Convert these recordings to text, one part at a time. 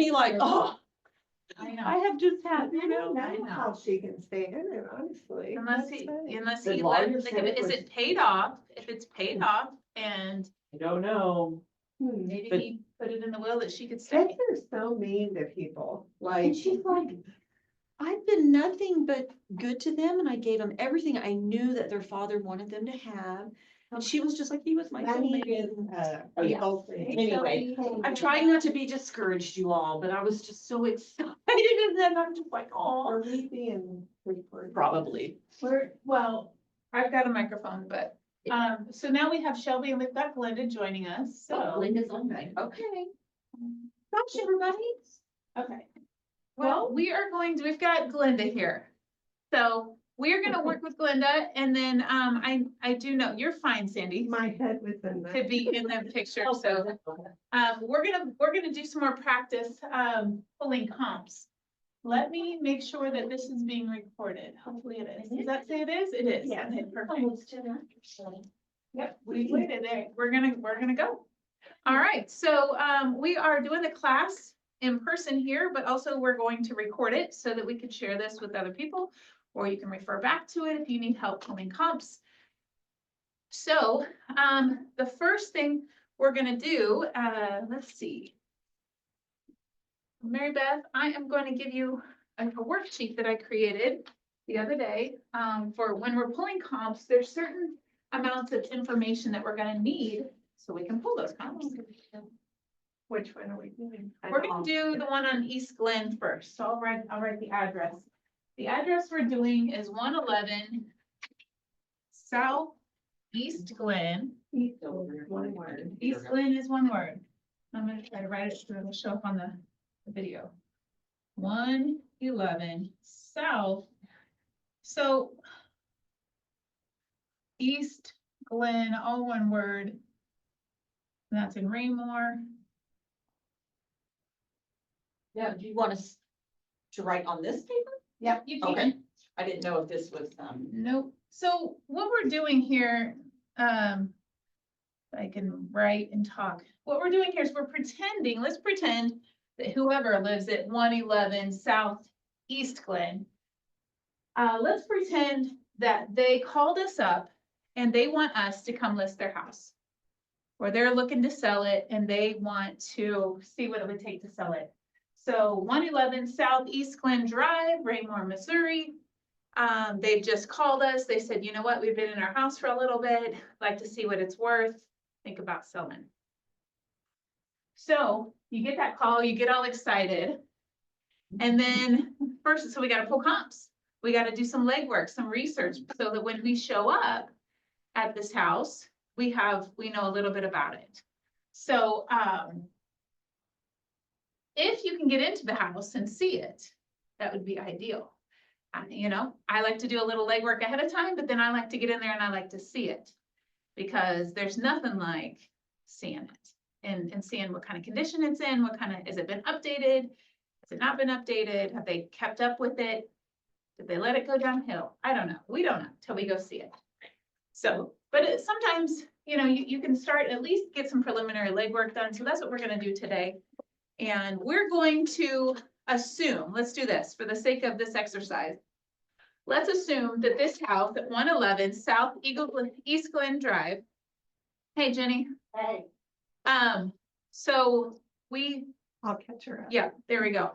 be like, oh, I know. I have just had, I don't I know know. how she can stay in it, honestly. Unless That's he, funny. unless The he lawyer let, like, said it is was- it paid off? If it's paid off and I don't know. maybe But- he put it in the will that she could Kids stay. are so mean to people, like. and she's like, I've been nothing but good to them and I gave them everything I knew that their father wanted them to have. And she was just like, he was my Money soulmate. is, Oh, yeah. evil thing. Anyway, I'm trying not to be discouraged, you all, but I was just so excited and then I'm just like, oh, Are we being recorded? probably. Well, I've got a microphone, but, so now we have Shelby and we've got Glenda joining us, so. Linda's on right. Okay. Gosh, everybody. Okay. Well, we've got Glenda here. So we're gonna work with Glenda and then, I do know, you're fine, Sandy, My head was in to that. be in the picture, so. We're gonna do some more practice, pulling comps. Let me make sure that this is being recorded. Hopefully it is. Does that say it is? It is. Yeah. Okay, perfect. Yep, we waited there. We're gonna go. All right, so, we are doing the class in person here, but also we're going to record it so that we can share this with other people, or you can refer back to it if you need help pulling comps. So, the first thing we're gonna do, let's see. Mary Beth, I am going to give you a worksheet that I created the other day, for when we're pulling comps, there's certain amounts of information that we're gonna need so we can pull those comps. Which one are we doing? We're gonna do the one on East Glen first, so I'll write the address. The address we're doing is 111 South East Glen. One word. East Glen is one word. I'm gonna try to write it so it'll show up on the video. 111 South. So East Glen, all one word. And that's in Raymore. Yeah, do you want us to write on this paper? Yeah, you can. Okay. I didn't know if this was, Nope. So what we're doing here, I can write and talk. What we're doing here is we're pretending, let's pretend that whoever lives at 111 South East Glen, let's pretend that they called us up and they want us to come list their house. Or they're looking to sell it and they want to see what it would take to sell it. So 111 South East Glen Drive, Raymore, Missouri. They've just called us. They said, you know what, we've been in our house for a little bit, like to see what it's worth, think about selling. So you get that call, you get all excited. And then first, so we gotta pull comps. We gotta do some legwork, some research, so that when we show up at this house, we know a little bit about it. So, if you can get into the house and see it, that would be ideal. You know, I like to do a little legwork ahead of time, but then I like to get in there and I like to see it. Because there's nothing like seeing it and seeing what kind of condition it's in, has it been updated? Has it not been updated? Have they kept up with it? Did they let it go downhill? I don't know. We don't know till we go see it. So, but sometimes, you know, you can start, at least get some preliminary legwork done. So that's what we're gonna do today. And we're going to assume, let's do this for the sake of this exercise. Let's assume that this house at 111 South East Glen Drive. Hey, Jenny. Hey. So I'll catch her up. yeah, there we go.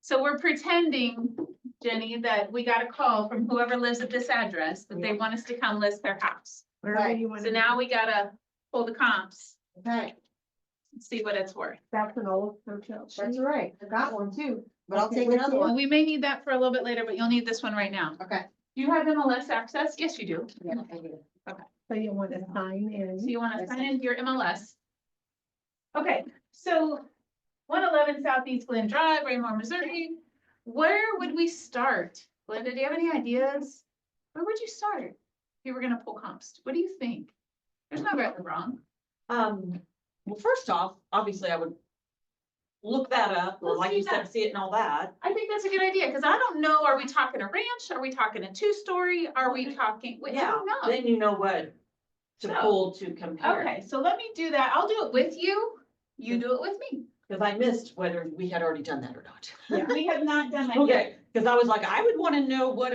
So we're pretending, Jenny, that we got a call from whoever lives at this address, that they want us to come list their house. Wherever you want. So now we gotta pull the comps, Okay, and see what it's worth. That's an old hotel. that's right. I got one too, but I'll take another Well, one. we may need that for a little bit later, but you'll need this one right now. Okay. Do you have MLS access? Yes, you do. Yeah, I do. So you want to sign So in. you want to sign in your MLS. Okay, so 111 Southeast Glen Drive, Raymore, Missouri. Where would we start? Glenda, do you have any ideas? Where would you start if you were gonna pull comps? What do you think? There's no right or wrong. well, first off, obviously I would look that up, or Let's like do you said, that. see it and all that. I think that's a good idea, because I don't know, are we talking a ranch? Are we talking a 2-story? Are we talking, I Yeah, don't know. then you know what to So, pull to compare. Okay, so let me do that. I'll do it with you. You do it with me. Cause I missed whether we had already done that or not. We have not done that yet. Okay, cause I was like, I would wanna know what,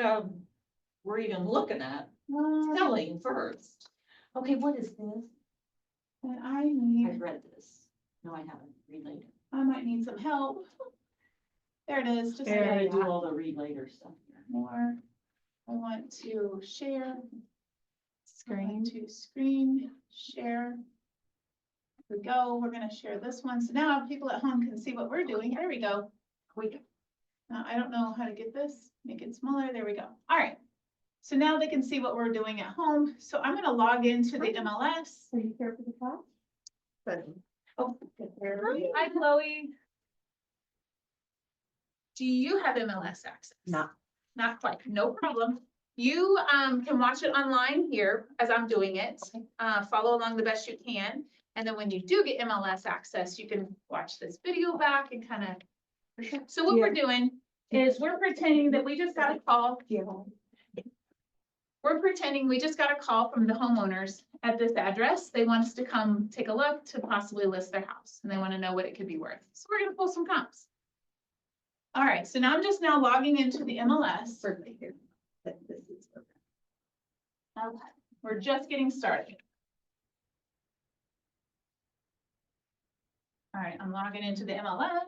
we're even looking at, selling first. Okay, what is this? And I need, I've read this. No, I haven't, read later. I might need some help. There it is, just I gotta there. do all the read later stuff here. More. I want to share. Screen. To screen share. Here we go. We're gonna share this one. So now people at home can see what we're doing. There we go. I don't know how to get this, make it smaller. There we go. All right. So now they can see what we're doing at home. So I'm gonna log into the MLS. Are you here for the class? Good. Oh, Hi, Chloe. Do you have MLS access? No. Not quite, no problem. You can watch it online here as I'm doing it. Follow along the best you can. And then when you do get MLS access, you can watch this video back and kind of. So what we're doing is we're pretending that we just got a call. We're pretending we just got a call from the homeowners at this address. They want us to come take a look to possibly list their house and they want to know what it could be worth. So we're gonna pull some comps. All right, so now I'm just now logging into the MLS. Okay, we're just getting started. All right, I'm logging into the MLS.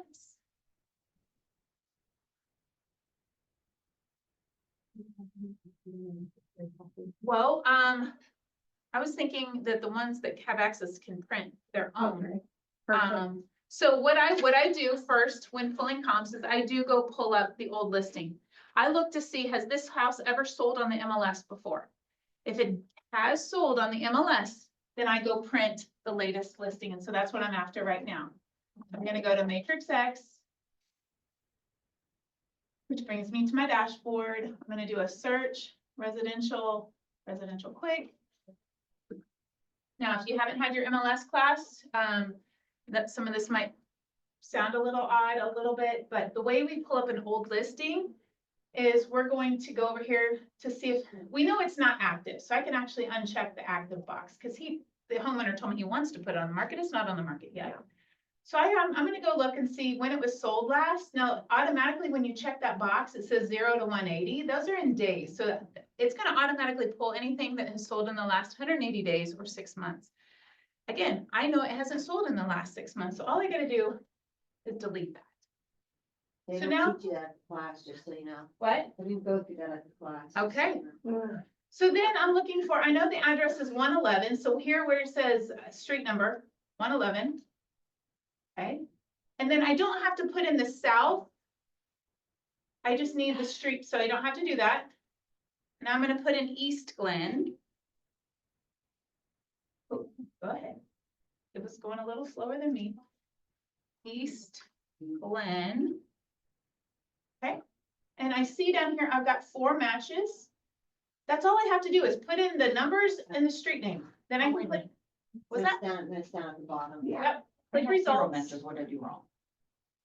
Well, I was thinking that the ones that have access can print their own. So what I do first when pulling comps is I do go pull up the old listing. I look to see, has this house ever sold on the MLS before? If it has sold on the MLS, then I go print the latest listing. And so that's what I'm after right now. I'm gonna go to Matrix X, which brings me to my dashboard. I'm gonna do a search, residential quick. Now, if you haven't had your MLS class, that some of this might sound a little odd, a little bit, but the way we pull up an old listing is we're going to go over here to see if, we know it's not active, so I can actually uncheck the active box, because the homeowner told me he wants to put it on the market, it's not on the market yet. So I'm gonna go look and see when it was sold last. Now, automatically, when you check that box, it says 0 to 180, those are in days, so it's gonna automatically pull anything that has sold in the last 180 days or 6 months. Again, I know it hasn't sold in the last 6 months, so all I gotta do is delete that. They So don't now- teach you that in class, just so you know. What? They didn't go through that at the class. Okay. Mm. So then I'm looking for, I know the address is 111, so here where it says street number, 111. Okay, and then I don't have to put in the south. I just need the street, so I don't have to do that. And I'm gonna put in East Glen. Oh, go ahead. It was going a little slower than me. East Glen. Okay, and I see down here, I've got 4 matches. That's all I have to do is put in the numbers and the street name. Then I can click. Was that? That's down at the bottom. Yep. Click I have 0 results. matches. What did I do wrong?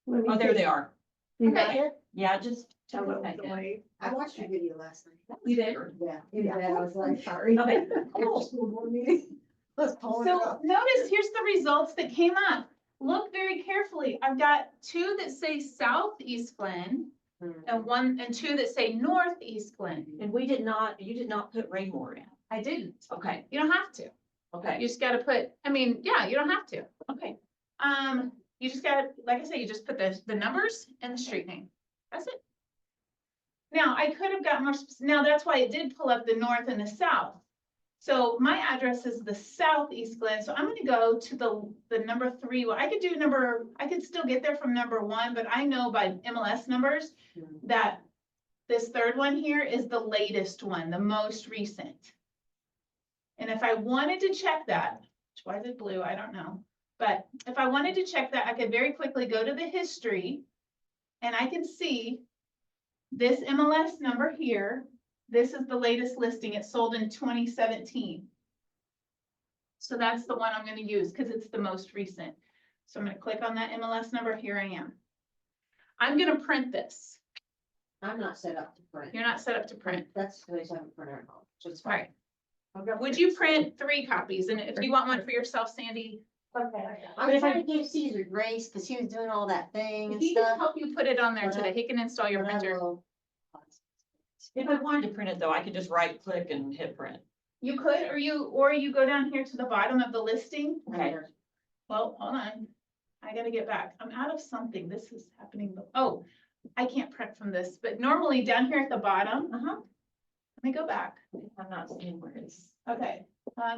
Let me Oh, there see. they are. You got Okay. it? Yeah, just tell me Oh, if I did. wait. I watched your video last night. You did? Yeah. Yeah, I was I'm like, sorry. Okay. after school board meeting. Let's pull it So up. notice, here's the results that came up. Look very carefully. I've got 2 that say Southeast Glen and 1 and 2 that say Northeast Glen. And you did not put Raymore in. I didn't. Okay, You don't have to. You okay, just gotta put, I mean, yeah, you don't have to. okay. You just gotta, like I say, you just put the numbers and the street name. That's it. Now, I could have got more, now that's why it did pull up the north and the south. So my address is the Southeast Glen, so I'm gonna go to the number 3. Well, I could still get there from number 1, but I know by MLS numbers that this 3rd one here is the latest one, the most recent. And if I wanted to check that, why is it blue? I don't know. But if I wanted to check that, I could very quickly go to the history and I can see this MLS number here. This is the latest listing. It sold in 2017. So that's the one I'm going to use because it's the most recent. So I'm going to click on that MLS number. Here I am. I'm going to print this. I'm not set up to print. You're not set up to print. That's because I have a printer at home, so it's All fine. right. Would you print 3 copies? And if you want one for yourself, Sandy, Okay. I'm trying to give Caesar grace, cause he was doing all that thing and He can stuff. help you put it on there But I- today. He can install your but I printer. will- If I wanted to print it though, I could just right click and hit print. You could, or you go down here to the bottom of the listing. Okay. Well, hold on. I gotta get back. I'm out of something. This is happening. Oh, I can't print from this, but normally down here at the bottom, let me go back. I'm not seeing where it's. Okay,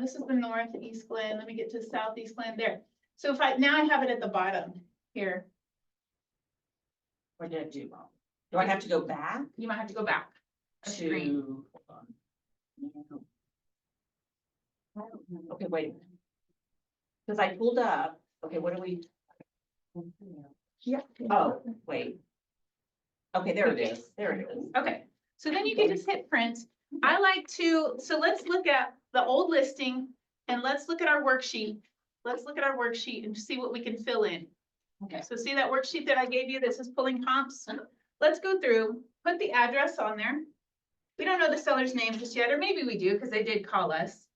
this is the northeast Glen. Let me get to southeast Glen there. So if now I have it at the bottom here. What did I do wrong? Do I have to go back You might have to go back. A screen. to? Hold on. Okay, wait a minute. Cause I pulled up, okay, what do we, Yeah. oh, wait. Okay, there it is, there it is. Okay, so then you can just hit print. I like to, so let's look at the old listing and let's look at our worksheet. Let's look at our worksheet and see what we can fill in. Okay. So see that worksheet that I gave you that says pulling comps? Let's go through, put the address on there. We don't know the seller's name just yet, or maybe we do because they did call us.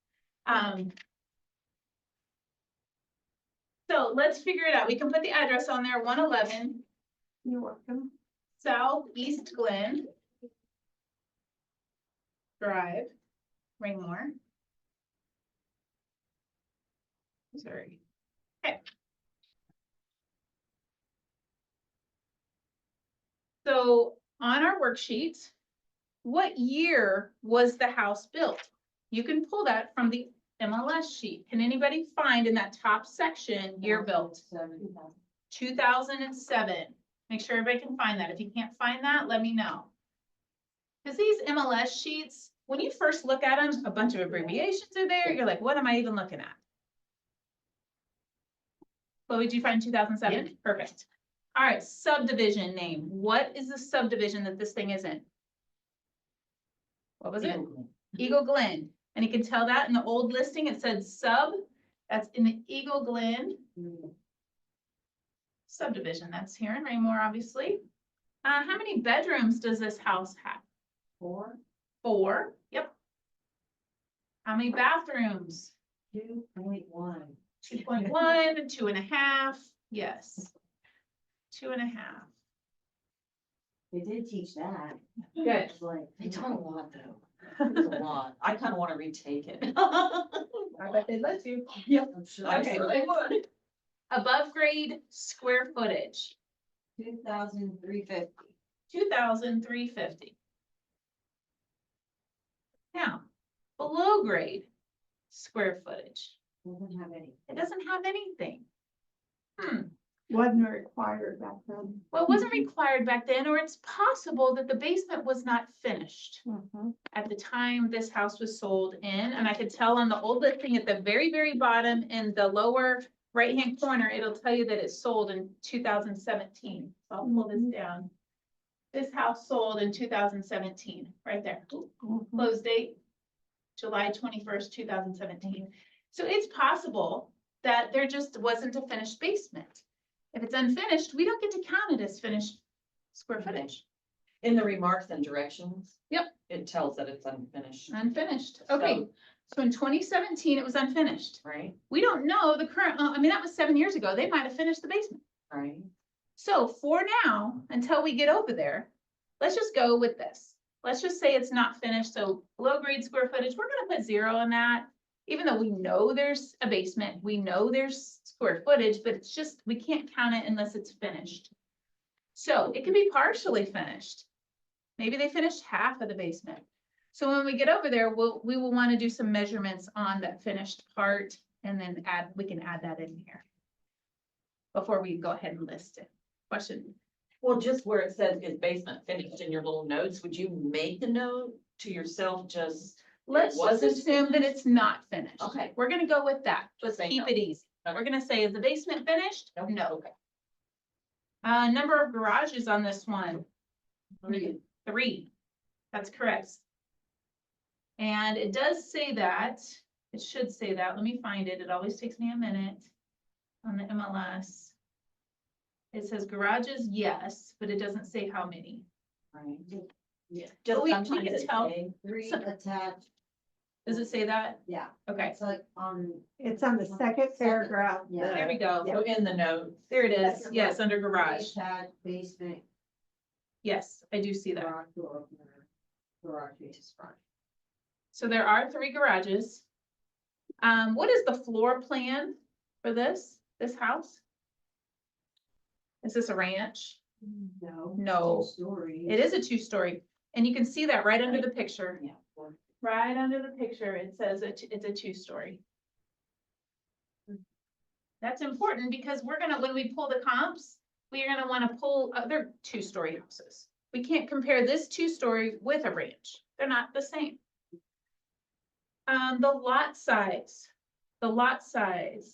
So let's figure it out. We can put the address on there, 111 You're welcome. Southeast Glen Drive, Ringmore. Sorry. Okay. So on our worksheet, what year was the house built? You can pull that from the MLS sheet. Can anybody find in that top section year built? 2007. Make sure everybody can find that. If you can't find that, let me know. Because these MLS sheets, when you first look at them, a bunch of abbreviations are there. You're like, what am I even looking at? Chloe, did you find 2007? Perfect. All right, subdivision name. What is the subdivision that this thing is in? What was it? Eagle Glen. And you can tell that in the old listing, it said sub, that's in the Eagle Glen subdivision. That's here in Raymore, obviously. How many bedrooms does this house have? 4, 4. Yep. How many bathrooms? 2.1. 2.1, 2.5. Yes. 2.5. They did teach that. Good. It's like, They taught a lot though. It's a lot. I kind of want to retake it. I bet they'd let you. I'm sure. I Okay. really would. Above grade square footage, 2,350. 2,350. Now, below grade square footage, Doesn't have any. it doesn't have anything. Wasn't required back then. Well, it wasn't required back then, or it's possible that the basement was not finished at the time this house was sold in. And I could tell on the old listing at the very, very bottom in the lower right-hand corner, it'll tell you that it sold in 2017. So I'll pull this down. This house sold in 2017, right there. Close date, July 21st, 2017. So it's possible that there just wasn't a finished basement. If it's unfinished, we don't get to count it as finished square footage. In the remarks and directions. Yep. It tells that it's unfinished, Unfinished. Okay, so in 2017, it was unfinished. right? We don't know the current, I mean, that was 7 years ago. They might have finished the basement. Right. So for now, until we get over there, let's just go with this. Let's just say it's not finished. So low grade square footage, we're gonna put 0 on that. Even though we know there's a basement, we know there's square footage, but it's just, we can't count it unless it's finished. So it could be partially finished. Maybe they finished half of the basement. So when we get over there, we will want to do some measurements on that finished part and then we can add that in here before we go ahead and list it. Question? Well, just where it says is basement finished in your little notes, would you make a note to yourself just? Let's just wasn't assume that it's not finished. Okay. We're gonna go with that. Let's say keep no. it easy. Okay. We're gonna say, is the basement finished? No. No. Okay. Number of garages on this one, 3. 3. That's correct. And it does say that, it should say that. Let me find it. It always takes me a minute on the MLS. It says garages, yes, but it doesn't say how many. Right. Yeah. Just we sometimes can it tell. say 3 So- attached Does it say that? Yeah, Okay, it's like on. It's on the second paragraph. Yeah. there we go. So in the notes. There it is. Second Yes, one. under garage. Pad, basement, Yes, I do see that. garage door opener, garage faces front. So there are 3 garages. What is the floor plan for this house? Is this a ranch? No. No. 2 stories. It is a 2-story, and you can see that right under the picture. Yeah. Right under the picture, it says it's a 2-story. That's important because we're gonna, when we pull the comps, we are gonna wanna pull other 2-story houses. We can't compare this 2-story with a ranch. They're not the same. The lot size,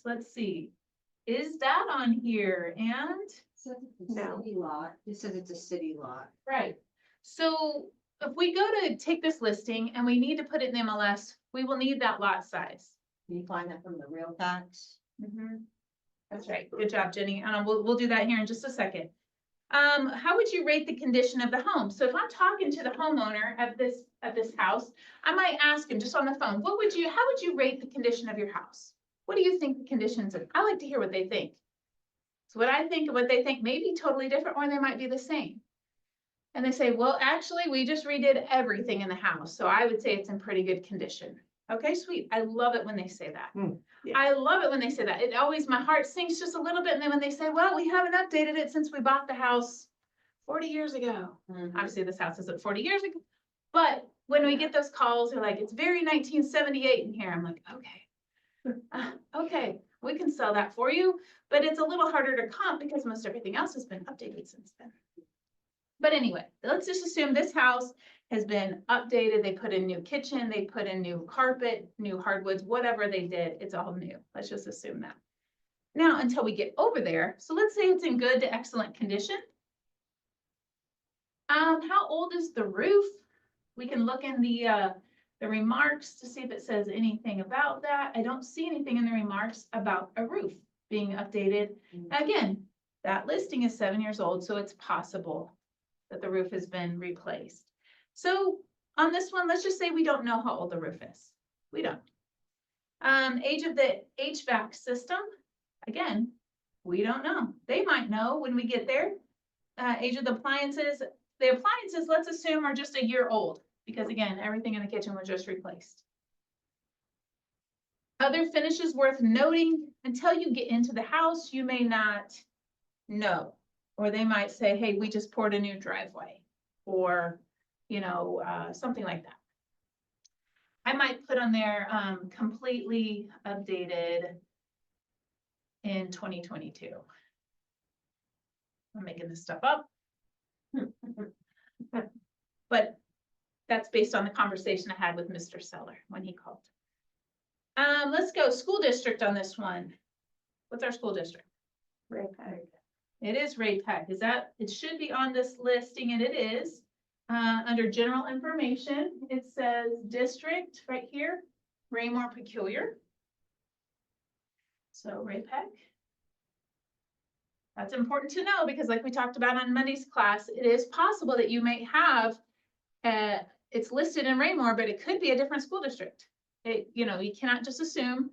let's see. Is that on here? And, Says it's a No. city lot, it says it's a city lot. right, so if we go to take this listing and we need to put it in MLS, we will need that lot size. Can you find that from the real tax? That's right. Good job, Jenny. We'll do that here in just a second. How would you rate the condition of the home? So if I'm talking to the homeowner of this house, I might ask him just on the phone, how would you rate the condition of your house? What do you think the conditions are? I like to hear what they think. So what I think and what they think may be totally different, or they might be the same. And they say, well, actually, we just redid everything in the house, so I would say it's in pretty good condition. Okay, sweet. I love it when they say that. yeah. I love it when they say that. It always, my heart sinks just a little bit, and then when they say, well, we haven't updated it since we bought the house 40 years ago. Obviously, this house isn't 40 years ago, but when we get those calls, they're like, it's very 1978 in here. I'm like, okay. Okay, we can sell that for you, but it's a little harder to comp because most everything else has been updated since then. But anyway, let's just assume this house has been updated. They put in new kitchen, they put in new carpet, new hardwoods, whatever they did, it's all new. Let's just assume that. Now, until we get over there, so let's say it's in good to excellent condition. How old is the roof? We can look in the remarks to see if it says anything about that. I don't see anything in the remarks about a roof being updated. Again, that listing is 7 years old, so it's possible that the roof has been replaced. So on this one, let's just say we don't know how old the roof is. We don't. Age of the HVAC system, again, we don't know. They might know when we get there. Age of the appliances, let's assume are just a year old, because again, everything in the kitchen was just replaced. Other finishes worth noting, until you get into the house, you may not know. Or they might say, hey, we just poured a new driveway, or, something like that. I might put on there, completely updated in 2022. I'm making this stuff up. But that's based on the conversation I had with Mr. Seller when he called. Let's go school district on this one. What's our school district? It is Ray-Pec. It should be on this listing, and it is. Under general information, it says district right here, Raymore Peculiar. So Ray-Pec. That's important to know because like we talked about on Monday's class, it is possible that you may have, it's listed in Raymore, but it could be a different school district. You cannot just assume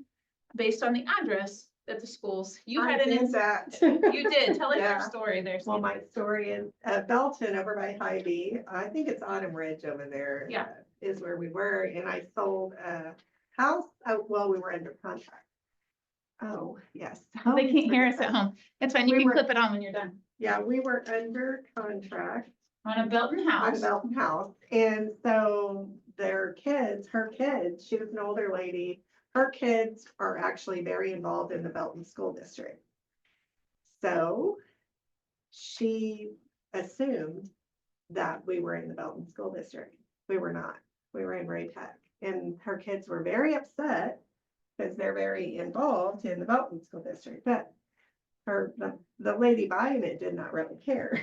based on the address that the schools, you I had an, did that. you did, tell us your Yeah. story there. Well, Steve. my story is Belton over by Hy-Vee. I think it's Autumn Ridge over there. Yeah. Is where we were, and I sold a house. Well, we were under contract. Oh, yes. They can't hear us at home. That's fine. You We can were- clip it on when you're done. Yeah, we were under contract On a Belton on a house. Belton house, and so her kids, she was an older lady. Her kids are actually very involved in the Belton School District. So she assumed that we were in the Belton School District. We were not. We were in Ray-Pec. And her kids were very upset because they're very involved in the Belton School District. But the lady buying it did not really care,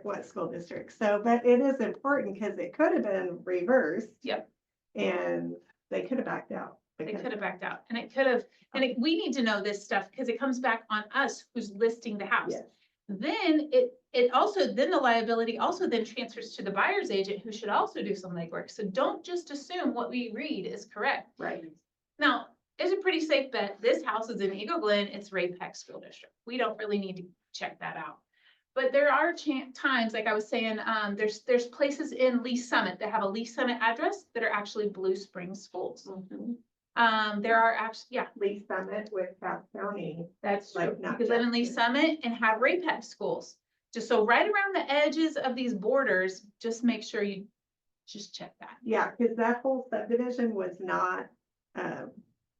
what school district. So, but it is important because it could have been reversed. Yep. And they could have backed out. They because- could have backed out and it could have, we need to know this stuff because it comes back on us who's listing the house. Yes. then it also, then the liability also then transfers to the buyer's agent, who should also do some legwork. So don't just assume what we read is correct. Right. Now, it's a pretty safe bet. This house is in Eagle Glen. It's Ray Peck School District. We don't really need to check that out. But there are times, like I was saying, there's places in Lee Summit that have a Lee Summit address that are actually Blue Springs schools. There are actually, yeah, Lee Summit with South County. that's true. Like, You not could live in just Lee here. Summit and have Ray Peck schools. Just so right around the edges of these borders, just make sure you just check that. Yeah, because that whole subdivision was not,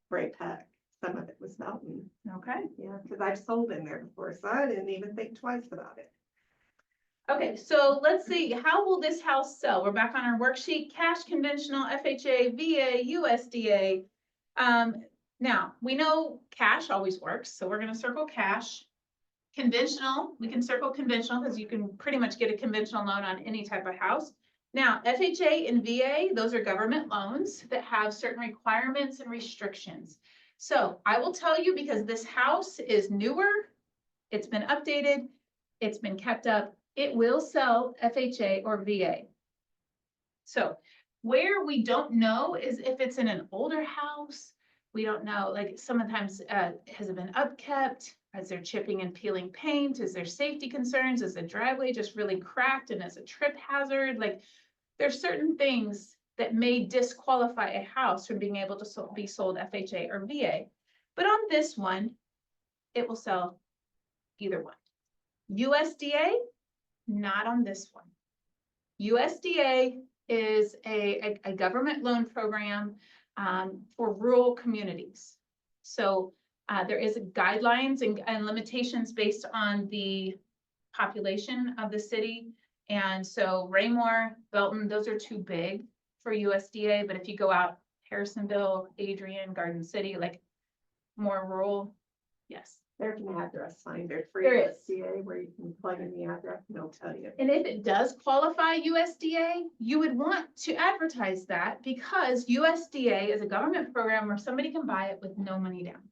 Ray Peck. Some of it was Melton. Okay. Yeah, because I've sold in there before, so I didn't even think twice about it. Okay, so let's see, how will this house sell? We're back on our worksheet, cash, conventional, FHA, VA, USDA. Now, we know cash always works, so we're gonna circle cash. Conventional, we can circle conventional because you can pretty much get a conventional loan on any type of house. Now, FHA and VA, those are government loans that have certain requirements and restrictions. So I will tell you, because this house is newer, it's been updated, it's been kept up, it will sell FHA or VA. So where we don't know is if it's in an older house. We don't know, like sometimes, has it been upkept? Is there chipping and peeling paint? Is there safety concerns? Is the driveway just really cracked and is a trip hazard? Like, there's certain things that may disqualify a house from being able to be sold FHA or VA. But on this one, it will sell either one. USDA, not on this one. USDA is a government loan program for rural communities. So there is guidelines and limitations based on the population of the city. And so Raymore, Belton, those are too big for USDA. But if you go out Harrisonville, Adrian, Garden City, like more rural, yes. There's an address finder for There is. USDA where you can plug in the address and it'll tell you. And if it does qualify USDA, you would want to advertise that because USDA is a government program where somebody can buy it with no money down.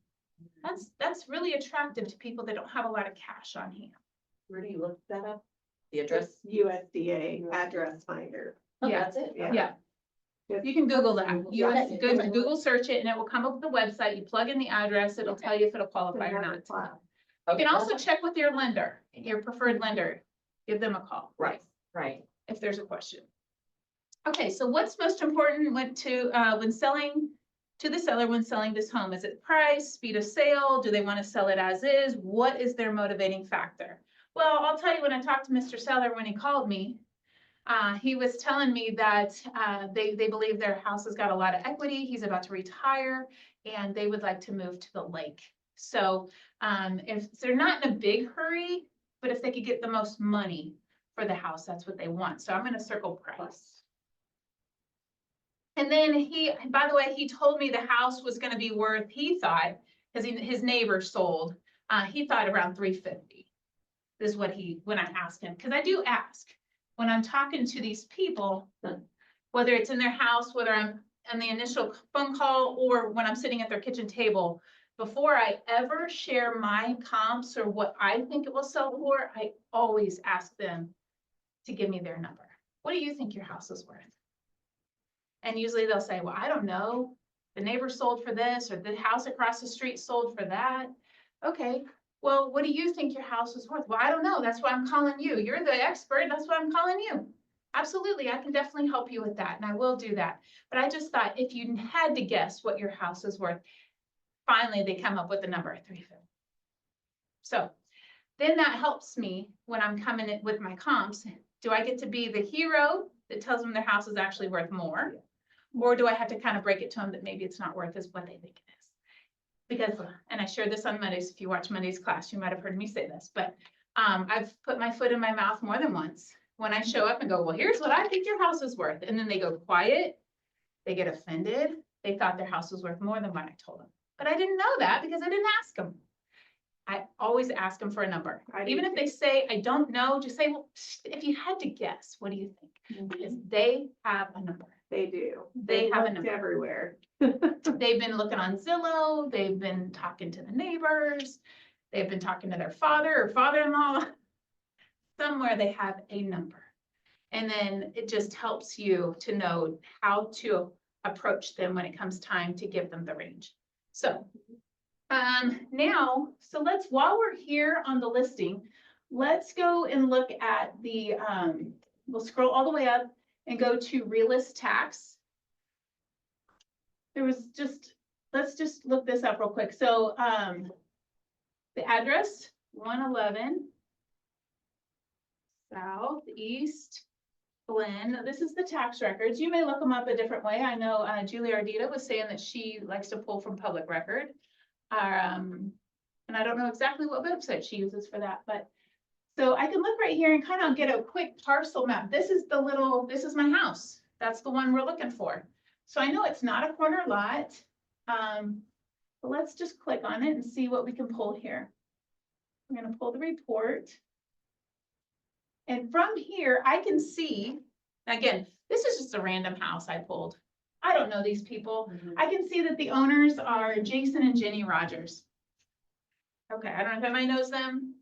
That's really attractive to people that don't have a lot of cash on hand. Where do you look that up? The address? USDA address finder. Oh, Yeah. that's it. Yeah. Yeah, Just- you can Google that. You Yeah. go to Google search it and it will come up with the website. You plug in the address, it'll tell you if it'll qualify or not. You Okay, can also check with your lender, your preferred lender. Give them a call. Right, right. If there's a question. Okay, so what's most important when selling to the seller when selling this home? Is it price, speed of sale? Do they want to sell it as is? What is their motivating factor? Well, I'll tell you, when I talked to Mr. Seller, when he called me, he was telling me that they believe their house has got a lot of equity. He's about to retire and they would like to move to the lake. So if they're not in a big hurry, but if they could get the most money for the house, that's what they want. So I'm going to circle price. And then by the way, he told me the house was going to be worth, he thought, because his neighbor sold, he thought around 350. This is what when I asked him, because I do ask when I'm talking to these people, whether it's in their house, whether I'm on the initial phone call or when I'm sitting at their kitchen table, before I ever share my comps or what I think it will sell for, I always ask them to give me their number. What do you think your house is worth? And usually they'll say, well, I don't know. The neighbor sold for this, or the house across the street sold for that. Okay, well, what do you think your house is worth? Well, I don't know. That's why I'm calling you. You're the expert. That's why I'm calling you. Absolutely, I can definitely help you with that, and I will do that. But I just thought if you had to guess what your house is worth, finally they come up with the number 350. So then that helps me when I'm coming in with my comps. Do I get to be the hero that tells them their house is actually worth more? Or do I have to kind of break it to them that maybe it's not worth as what they think it is? Because, and I shared this on Mondays, if you watch Monday's class, you might have heard me say this, but I've put my foot in my mouth more than once when I show up and go, well, here's what I think your house is worth. And then they go quiet, they get offended. They thought their house was worth more than what I told them. But I didn't know that because I didn't ask them. I always ask them for a number. Even if they say, I don't know, just say, well, if you had to guess, what do you think? Because they have a number. They do. They They've have a looked number. everywhere. They've been looking on Zillow. They've been talking to the neighbors. They've been talking to their father or father-in-law. somewhere they have a number. And then it just helps you to know how to approach them when it comes time to give them the range. So now, so while we're here on the listing, let's go and look at the, we'll scroll all the way up and go to realist tax. Let's just look this up real quick. So, the address, 111 Southeast Glen. This is the tax records. You may look them up a different way. I know Julie Ardita was saying that she likes to pull from public record. And I don't know exactly what website she uses for that, but so I can look right here and kind of get a quick parcel map. This is my house. That's the one we're looking for. So I know it's not a corner lot. But let's just click on it and see what we can pull here. We're going to pull the report. And from here, I can see, again, this is just a random house I pulled. I don't know these people. I can see that the owners are Jason and Jenny Rogers. Okay, I don't know if anybody knows them.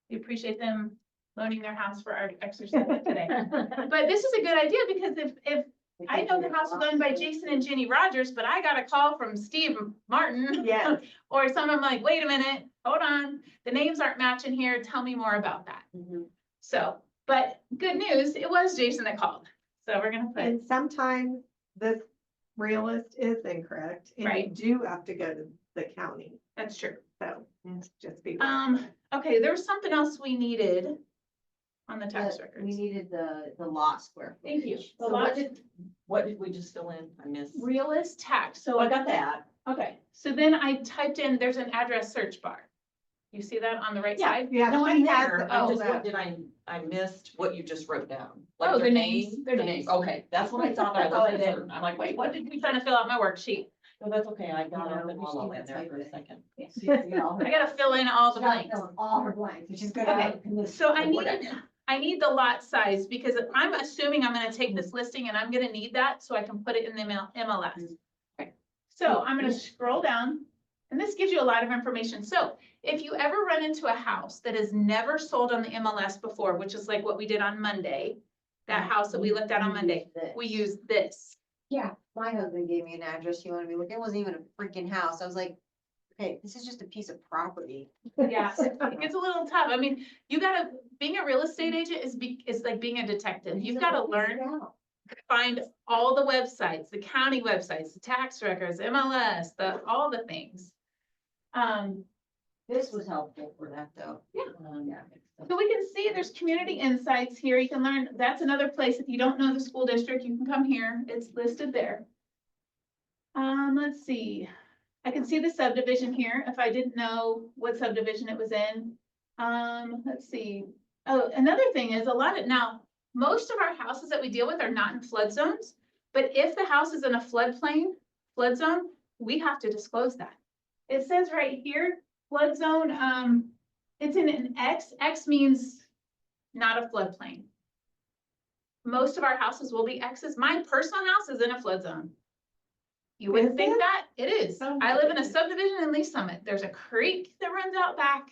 We appreciate them loaning their house for our exercise today. But this is a good idea because if I know the house was owned by Jason and Jenny Rogers, but I got a call from Steve Martin. Yes. Or someone like, wait a minute, hold on, the names aren't matching here. Tell me more about that. So, but good news, it was Jason that called. So we're gonna put, And sometimes this realist is incorrect, and you Right. do have to go to the county, that's true. so just be. aware. Okay, there was something else we needed on the tax We records. needed the lot square. Thank you. footage. The So lot- what did we just fill in? I missed. Realist tax, so Oh, I got that. okay, so then I typed in, there's an address search bar. You see that on the right Yeah. side? Yeah, No, she I'm has there. all I just, that. what did I missed what you just wrote down. Oh, Like their their names, name, their the names. name. Okay, that's what I thought. I That's all I wasn't did. certain. I'm like, wait, what did we? I'm trying to fill out my worksheet. No, that's okay. I got Yeah, up and we wallow should in there type for a it. second. I gotta fill in all the blanks. All her blanks, which is good. Okay, so I need the lot size because I'm assuming I'm gonna take this listing and I'm gonna need that so I can put it in the MLS. Okay, so I'm gonna scroll down and this gives you a lot of information. So if you ever run into a house that is never sold on the MLS before, which is like what we did on Monday, that house that we looked at on Monday, we use this. Yeah, my husband gave me an address he wanted me to look. It wasn't even a freaking house. I was like, okay, this is just a piece of property. Yeah, it gets a little tough. I mean, being a real estate agent is like being a detective. You've gotta learn, find all the websites, the county websites, the tax records, MLS, all the things. This was helpful for that though. Yeah. Yeah. So we can see there's community insights here. You can learn, that's another place. If you don't know the school district, you can come here. It's listed there. Let's see. I can see the subdivision here if I didn't know what subdivision it was in. Let's see. Oh, another thing is most of our houses that we deal with are not in flood zones. But if the house is in a flood zone, we have to disclose that. It says right here, flood zone, it's in an X. X means not a floodplain. Most of our houses will be X's. My personal house is in a flood zone. You wouldn't Is think it? that? It is. Oh, I live in a goodness. subdivision in Lee Summit. There's a creek that runs out back.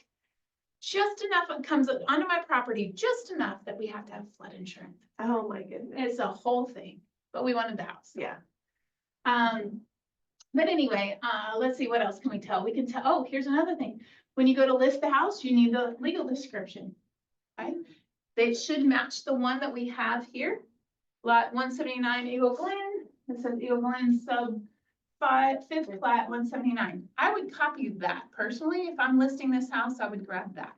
Just enough it comes onto my property, just enough that we have to have flood insurance. Oh, my goodness. It's a whole thing, but we wanted the house. Yeah. But anyway, let's see, what else can we tell? We can tell, oh, here's another thing. When you go to list the house, you need the legal description, right? They should match the one that we have here. Lot 179 Eagle Glen, it says Eagle Glen sub 5th plat 179. I would copy that personally. If I'm listing this house, I would grab that.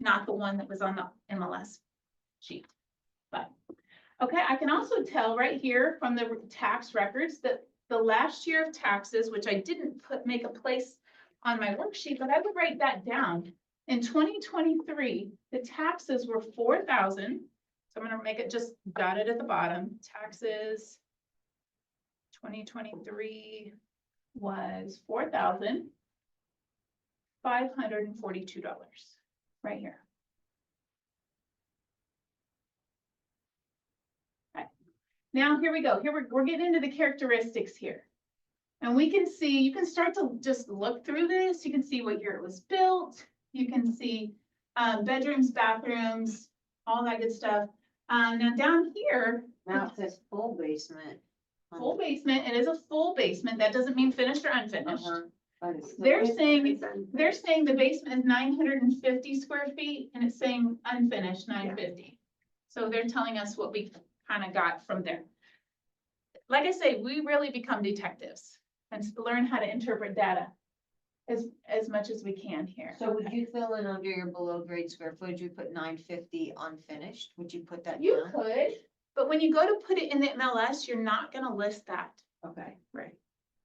Not the one that was on the MLS sheet, but. Okay, I can also tell right here from the tax records that the last year of taxes, which I didn't make a place on my worksheet, but I would write that down. In 2023, the taxes were 4,000. So I'm gonna make it just dotted at the bottom. Taxes 2023 was $4,542 right here. Now, here we go. We're getting into the characteristics here. And we can see, you can start to just look through this. You can see what year it was built. You can see bedrooms, bathrooms, all that good stuff. Now down here, Now it says full basement. full basement, it is a full basement. That doesn't mean finished or unfinished. Uh-huh, but it's still- They're saying, they're saying the basement is 950 square feet and it's saying unfinished 950. So they're telling us what we kind of got from there. Like I say, we really become detectives and learn how to interpret data as much as we can here. So would you fill in under your below grade square footage, you put 950 unfinished, would you put that You down? could, but when you go to put it in the MLS, you're not gonna list that. Okay. Right.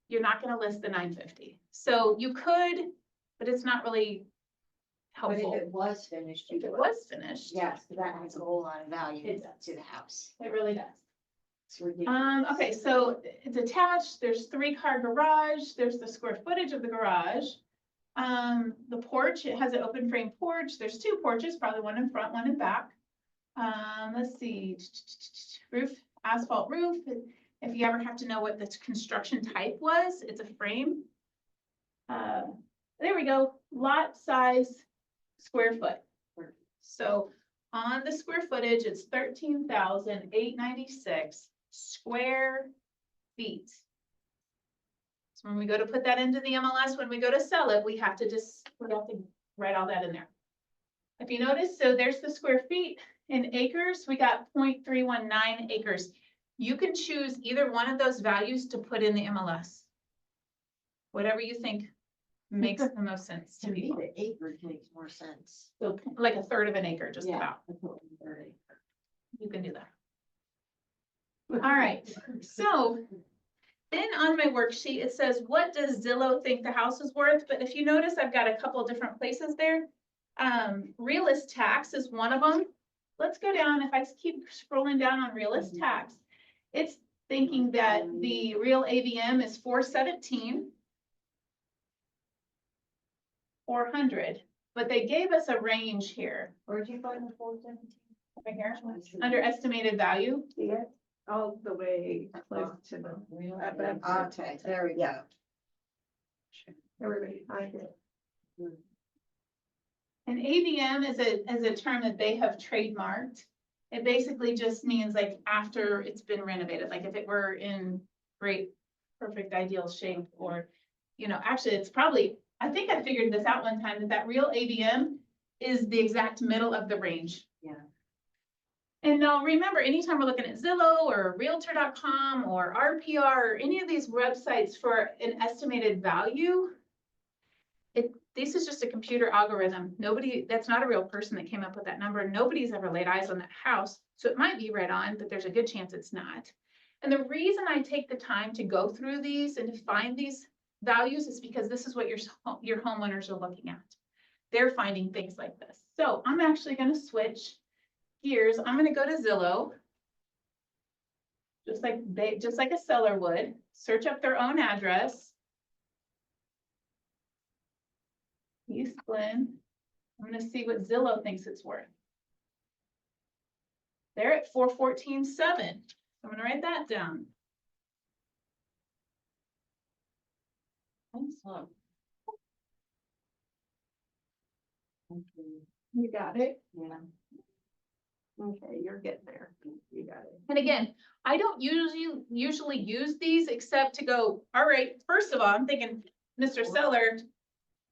You're not gonna list the 950. So you could, but it's not really But if helpful. it was finished, you If it would. was finished, Yes, 'cause that adds a whole lot of value It does. to the house. it really does. It's ridiculous. Okay, so it's attached, there's 3-car garage, there's the square footage of the garage. The porch, it has an open frame porch, there's 2 porches, probably one in front, one in back. Let's see, roof, asphalt roof, if you ever have to know what the construction type was, it's a frame. There we go, lot size, square foot. So on the square footage, it's 13,896 square feet. So when we go to put that into the MLS, when we go to sell it, we have to write all that in there. If you notice, so there's the square feet in acres, we got 0.319 acres. You can choose either one of those values to put in the MLS. Whatever you think makes the most sense To to me, people. the acreage makes more sense. So like a third of an acre, just Yeah, about. that's what we heard. You can do that. All right, so then on my worksheet, it says, what does Zillow think the house is worth? But if you notice, I've got a couple of different places there. Realist tax is one of them. Let's go down, if I keep scrolling down on realist tax, it's thinking that the real AVM is 417. 400, but they gave us a range here, Where'd you find the 417? right here, under estimated value. See it? All the way close to the. Okay, there we go. Everybody, I get. An AVM is a term that they have trademarked. It basically just means like after it's been renovated, like if it were in great, perfect, ideal shape, or, you know, actually, it's probably, I think I figured this out one time, that real AVM is the exact middle of the range. Yeah. And now remember, anytime we're looking at Zillow or Realtor.com or RPR or any of these websites for an estimated value, this is just a computer algorithm. Nobody, that's not a real person that came up with that number. Nobody's ever laid eyes on that house. So it might be right on, but there's a good chance it's not. And the reason I take the time to go through these and to find these values is because this is what your homeowners are looking at. They're finding things like this. So I'm actually going to switch gears. I'm going to go to Zillow. Just like a seller would, search up their own address. East Glen. I'm gonna see what Zillow thinks it's worth. They're at 414.7. I'm gonna write that down. Excellent. You got it? Yeah. Okay, you're getting there. You got it. And again, I don't usually use these except to go, all right, first of all, I'm thinking Mr. Seller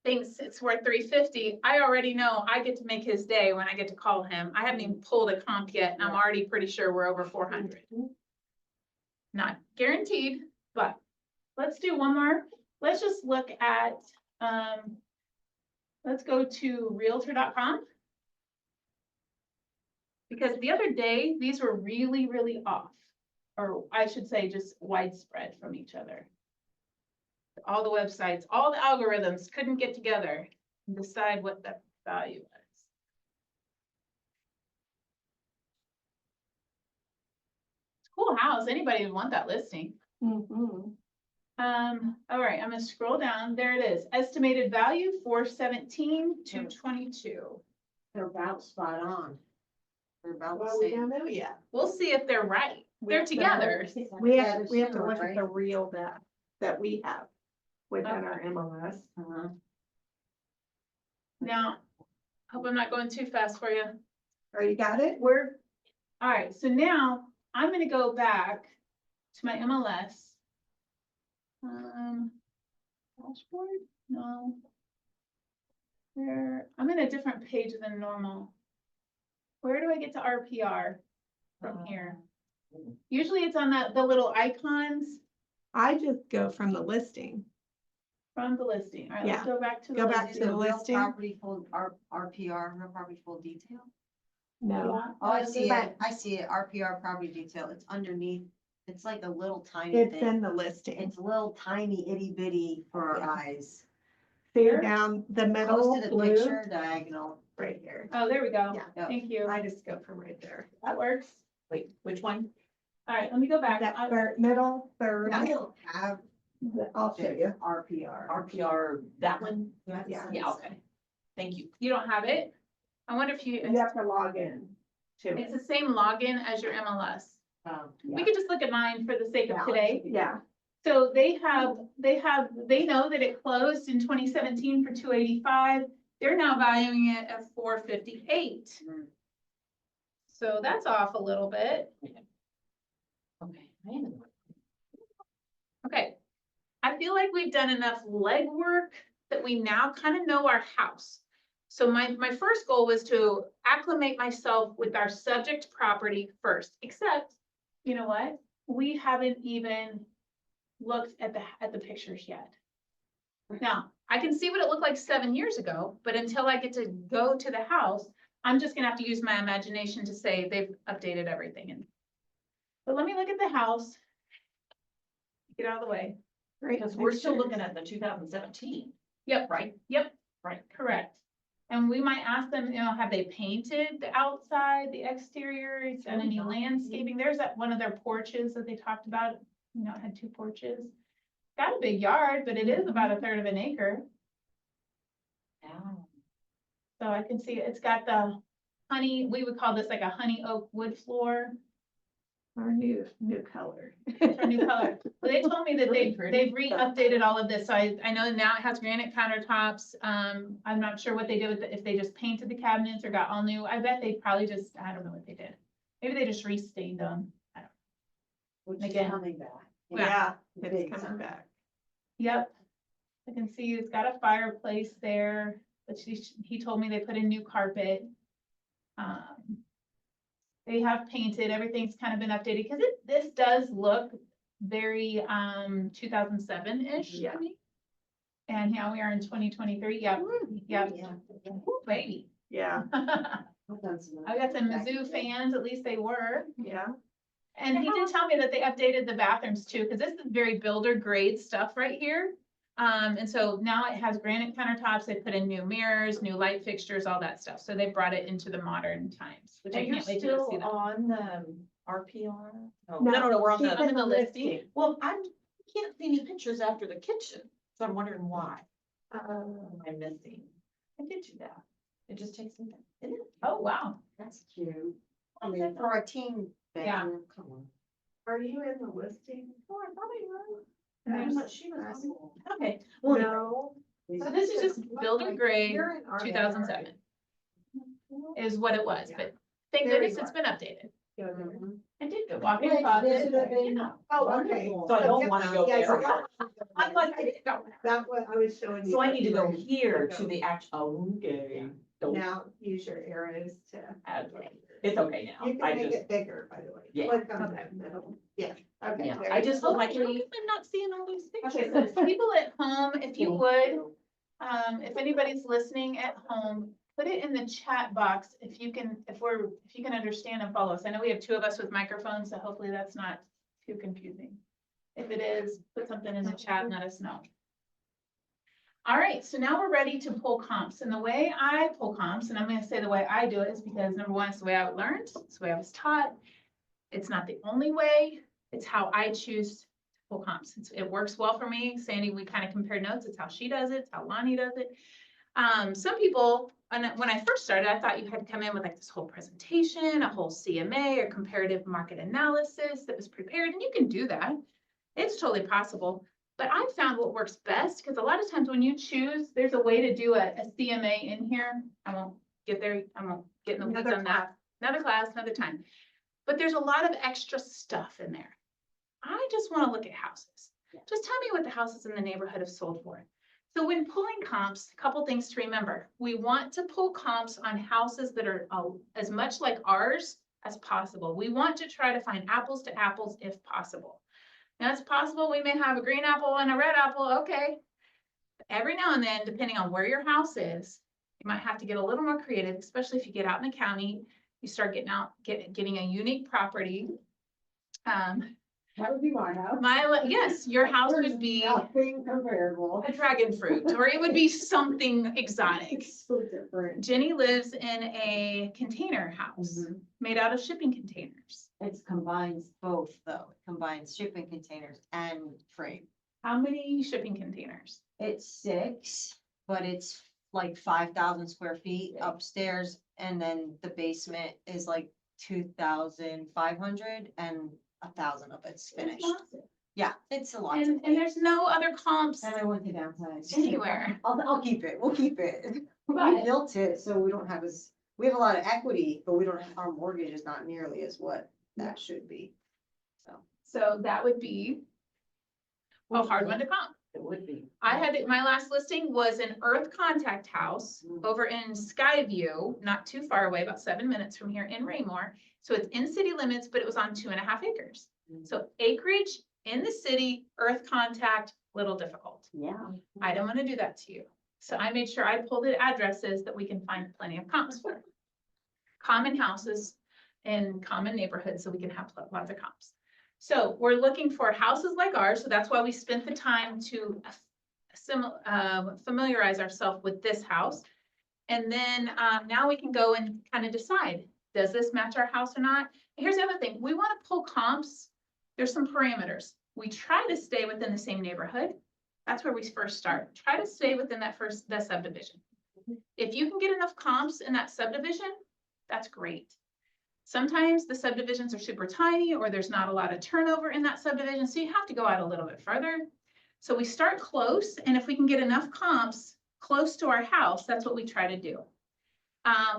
thinks it's worth 350. I already know I get to make his day when I get to call him. I haven't even pulled a comp yet, and I'm already pretty sure we're over 400. Not guaranteed, but let's do one more. Let's just look at, let's go to Realtor.com. Because the other day, these were really, really off, or I should say just widespread from each other. All the websites, all the algorithms couldn't get together and decide what the value was. It's a cool house. Anybody would want that listing. Mm-hmm. All right, I'm gonna scroll down. There it is. Estimated value 417, 222. They're about spot on. They're about the Well, we same. don't know yet. We'll see if they're right. They're have to- together. We Yeah, have, they're to similar, look at right? the real that we have within our MLS. Uh-huh. Now, Hope I'm not going too fast for you. Or you got it? All right, so now I'm gonna go back to my MLS. Dashboard, no. I'm in a different page than normal. Where do I get to RPR from here? Usually it's on the little icons I just go from the listing. from the listing. All right, Yeah. let's go back to the Go back listing. to the The real listing. property full, RPR, real property full detail. No, Yeah, Oh, I that's see about- it, I see it, RPR property detail, it's underneath, it's like a little tiny it's thing. in the listing. It's a little tiny itty bitty for our eyes. See Here? down the Close middle to the blue, picture, diagonal. right here. Oh, there we go. Yeah. Yep. Thank you. I just go from right there. That works. Wait, which one? All right, let me go back. That I- middle third, I don't have I'll show you. RPR. RPR, that one? Yeah. Yeah, okay. Thank you. You don't have it? I wonder if You you, have to log in to it's it. the same login as your MLS. We Yeah. could just look at mine for the sake of today. Yeah, So they know that it closed in 2017 for 285. They're now valuing it at 458. Mm. So that's off a little bit. Okay. I am- Okay. I feel like we've done enough legwork that we now kind of know our house. So my first goal was to acclimate myself with our subject property first, except, you know what? We haven't even looked at the pictures yet. Now, I can see what it looked like 7 years ago, but until I get to go to the house, I'm just gonna have to use my imagination to say they've updated everything. But let me look at the house. Get out of the way. great. Because we're still pictures. looking at the 2017, Yep, right? yep, Right. correct. And we might ask them, you know, have they painted the outside, the exterior, done any landscaping? There's that one of their porches that they talked about, you know, it had 2 porches. Got a big yard, but it is about 1/3 of an acre. Yeah. So I can see it's got the honey, we would call this like a honey oak wood floor, Our new color. a new color. But they told me that Really they've pretty. updated all of this, so I know now it has granite countertops. I'm not sure what they did with it, if they just painted the cabinets or got all new. I bet they probably just, I don't know what they did. Maybe they just restained them. Which is Again. coming back. Yeah, Big it's coming time. back. Yep. I can see it's got a fireplace there, but he told me they put in new carpet. They have painted, everything's kind of been updated, because this does look very, 2007-ish Yeah. to me. And here we are in 2023, yep, yep. Yeah. Ooh, baby. Yeah, I got some Mizzou fans, at least they were. yeah. And he did tell me that they updated the bathrooms too, because this is very builder grade stuff right here. And so now it has granite countertops, they put in new mirrors, new light fixtures, all that stuff. So they brought it into the modern times, which I And you're can't wait to go see still that. on the RPR? No, No, we're on she's the, I'm in the listing. listing. well, I can't see any pictures after the kitchen, so I'm wondering why. Um, Am I missing? I did do that. It just takes some time. Isn't it? Oh, wow. That's cute. I Okay. mean, for a teen Yeah. bedroom, come on. Are you in the listing? Oh, I thought I was. There's- She was that's- on- Okay, well, No. So this is just builder grade, You're in our 2007 is what it was, Yeah. but thank There goodness you it's are. been updated. Mhm. I did go walk Wait, across this it. would have been- Yeah. Oh, okay. So I don't wanna go Yeah, there. so I'm like, I didn't go there. that what I was showing you. so I need to go right here to to go. the actual, okay. Don't- Now, use your arrows to. It's okay now. You can I make just, it bigger, by the way. Yeah. Click on Okay. that middle. Yeah, okay. yeah, there I you just go. was like, how come I'm not seeing all these Okay, pictures? so people at home, if you would, if anybody's listening at home, put it in the chat box if you can, if you can understand and follow us. I know we have 2 of us with microphones, so hopefully that's not too confusing. If it is, put something in the chat and let us know. All right, so now we're ready to pull comps. And the way I pull comps, and I'm gonna say the way I do it, is because number 1, it's the way I learned, it's the way I was taught. It's not the only way, it's how I choose to pull comps. It works well for me. Sandy, we kind of compare notes. It's how she does it, it's how Lonnie does it. Some people, and when I first started, I thought you had to come in with like this whole presentation, a whole CMA or comparative market analysis that was prepared, and you can do that. It's totally possible. But I found what works best, because a lot of times when you choose, there's a way to do a CMA in here. I won't get there, I won't get in the weeds Another on that. Another class, another time. But there's a lot of extra stuff in there. I just wanna look at houses. Just tell me what the houses in the neighborhood have sold for. So when pulling comps, a couple things to remember. We want to pull comps on houses that are as much like ours as possible. We want to try to find apples to apples if possible. Now it's possible we may have a green apple and a red apple, okay. Every now and then, depending on where your house is, you might have to get a little more creative, especially if you get out in the county, you start getting a unique property. That would be my house. Yes, your house would be Nothing comparable. a dragon fruit, or it would be something exotic. It's so different. Jenny lives in a container house made out of shipping containers. It combines both though. It combines shipping containers and frame. How many shipping containers? It's 6, but it's like 5,000 square feet upstairs, and then the basement is like 2,500, and 1,000 of it's finished. Yeah, it's a lot. And there's no other comps And I want to downsize. anywhere. I'll keep it. We'll keep it. We But- built it, so we don't have we have a lot of equity, but we don't have, our mortgage is not nearly as what that should be. So. So that would be a hard one to comp. It would be. I had, my last listing was an earth contact house over in Skyview, not too far away, about 7 minutes from here in Raymore. So it's in city limits, but it was on 2.5 acres. So acreage in the city, earth contact, little difficult. Yeah. I don't want to do that to you. So I made sure I pulled the addresses that we can find plenty of comps for. Common houses in common neighborhoods, so we can have lots of comps. So we're looking for houses like ours, so that's why we spent the time to familiarize ourselves with this house. And then now we can go and kind of decide, does this match our house or not? Here's the other thing, we want to pull comps. There's some parameters. We try to stay within the same neighborhood. That's where we first start. Try to stay within that subdivision. If you can get enough comps in that subdivision, that's great. Sometimes the subdivisions are super tiny or there's not a lot of turnover in that subdivision, so you have to go out a little bit further. So we start close, and if we can get enough comps close to our house, that's what we try to do.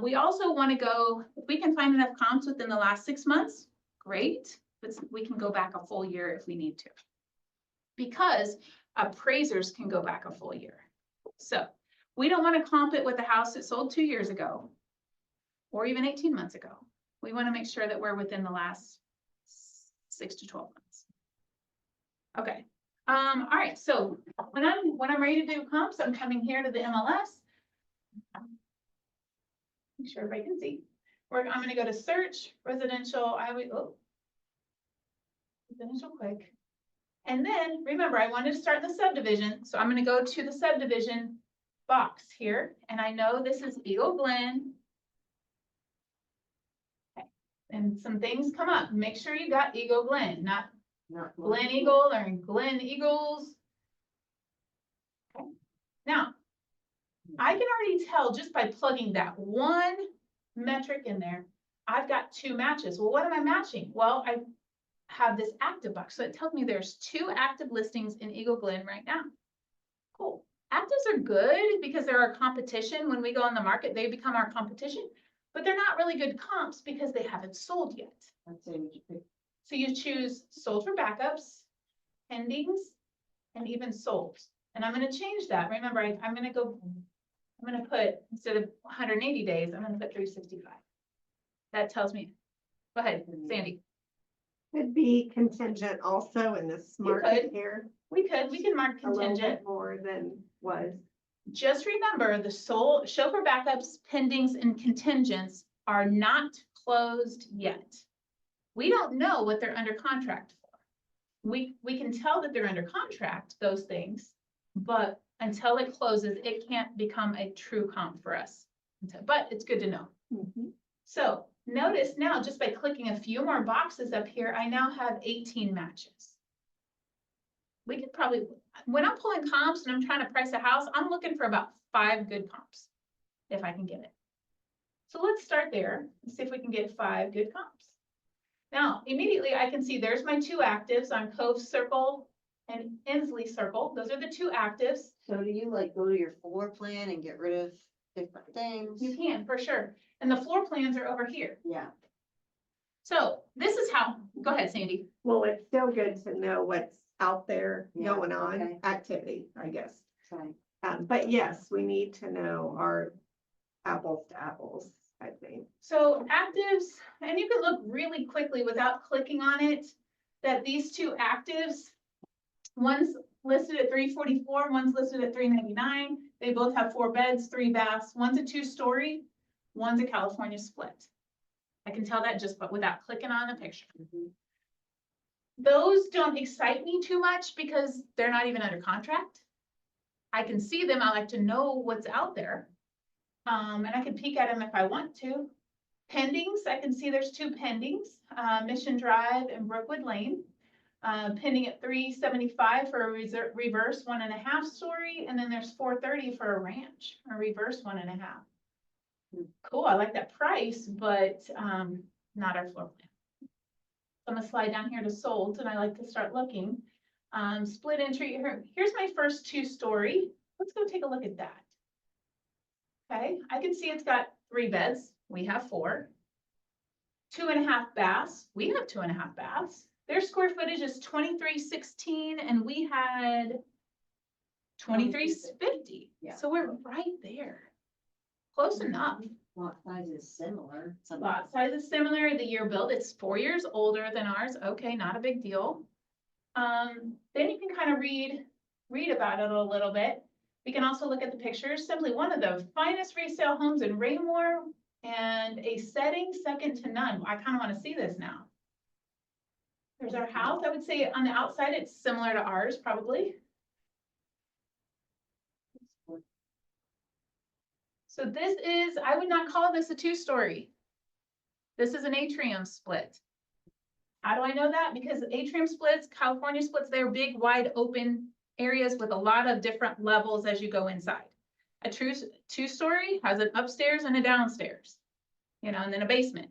We also want to go, if we can find enough comps within the last 6 months, great, but we can go back a full year if we need to. Because appraisers can go back a full year. So we don't want to comp it with a house that sold 2 years ago or even 18 months ago. We want to make sure that we're within the last 6 to 12 months. Okay. All right. So when I'm ready to do comps, I'm coming here to the MLS. Make sure everybody can see. I'm going to go to search residential. Residential quick. And then remember, I wanted to start in the subdivision. So I'm going to go to the subdivision box here. And I know this is Eagle Glen. Okay. And some things come up. Make sure you got Eagle Glen, not Glen Eagle or Glen Eagles. Okay. Now, I can already tell just by plugging that one metric in there, I've got 2 matches. Well, what am I matching? Well, I have this active box. So it tells me there's 2 active listings in Eagle Glen right now. Cool. Actives are good because they're our competition. When we go on the market, they become our competition, but they're not really good comps because they haven't sold yet. So you choose sold for backups, pendings, and even sold. And I'm going to change that. Remember, I'm going to put, instead of 180 days, I'm going to put 365. That tells me, go ahead, Sandy. Could be contingent also in this market could. here, We can mark a little contingent. bit more than was. Just remember, the show for backups, pendings, and contingents are not closed yet. We don't know what they're under contract for. We can tell that they're under contract, those things, but until it closes, it can't become a true comp for us. But it's good to know. So notice now, just by clicking a few more boxes up here, I now have 18 matches. We could probably, when I'm pulling comps and I'm trying to price a house, I'm looking for about 5 good comps, if I can get it. So let's start there and see if we can get 5 good comps. Now, immediately I can see there's my 2 actives on Cove Circle and Inslee Circle. Those are the 2 actives. So do you like go to your floor plan and get rid of different things. You can, for sure. And the floor plans are over here. Yeah. So this is how, go ahead, Sandy. Well, it's still good to know what's out there Yeah, going on, okay. activity, I guess. Right. But yes, we need to know our apples to apples, I think. So actives, and you can look really quickly without clicking on it, that these two actives, one's listed at 344, one's listed at 399. They both have 4 beds, 3 baths. One's a 2-story, one's a California split. I can tell that just but without clicking on the picture. Mhm. Those don't excite me too much because they're not even under contract. I can see them, I like to know what's out there. And I can peek at them if I want to. Pendings, I can see there's 2 pendings, Mission Drive and Brookwood Lane. Pending at 375 for a reverse 1.5 story, and then there's 430 for a ranch, a reverse 1.5. Cool, I like that price, but not our floor plan. So I'm gonna slide down here to sold, and I like to start looking. Split entry, here's my first 2-story. Let's go take a look at that. Okay, I can see it's got 3 beds. We have 4. 2.5 baths. We have 2.5 baths. Their square footage is 2316, and we had 2350. Yeah. So we're right there. Close enough. Lot size is similar. Lot size is similar, the year built, it's 4 years older than ours, okay, not a big deal. Then you can kind of read about it a little bit. We can also look at the pictures, simply one of the finest resale homes in Raymore, and a setting second to none. I kind of want to see this now. There's our house, I would say on the outside, it's similar to ours, probably. So this is, I would not call this a 2-story. This is an atrium split. How do I know that? Because atrium splits, California splits, they're big, wide open areas with a lot of different levels as you go inside. A true 2-story has an upstairs and a downstairs, you know, and then a basement.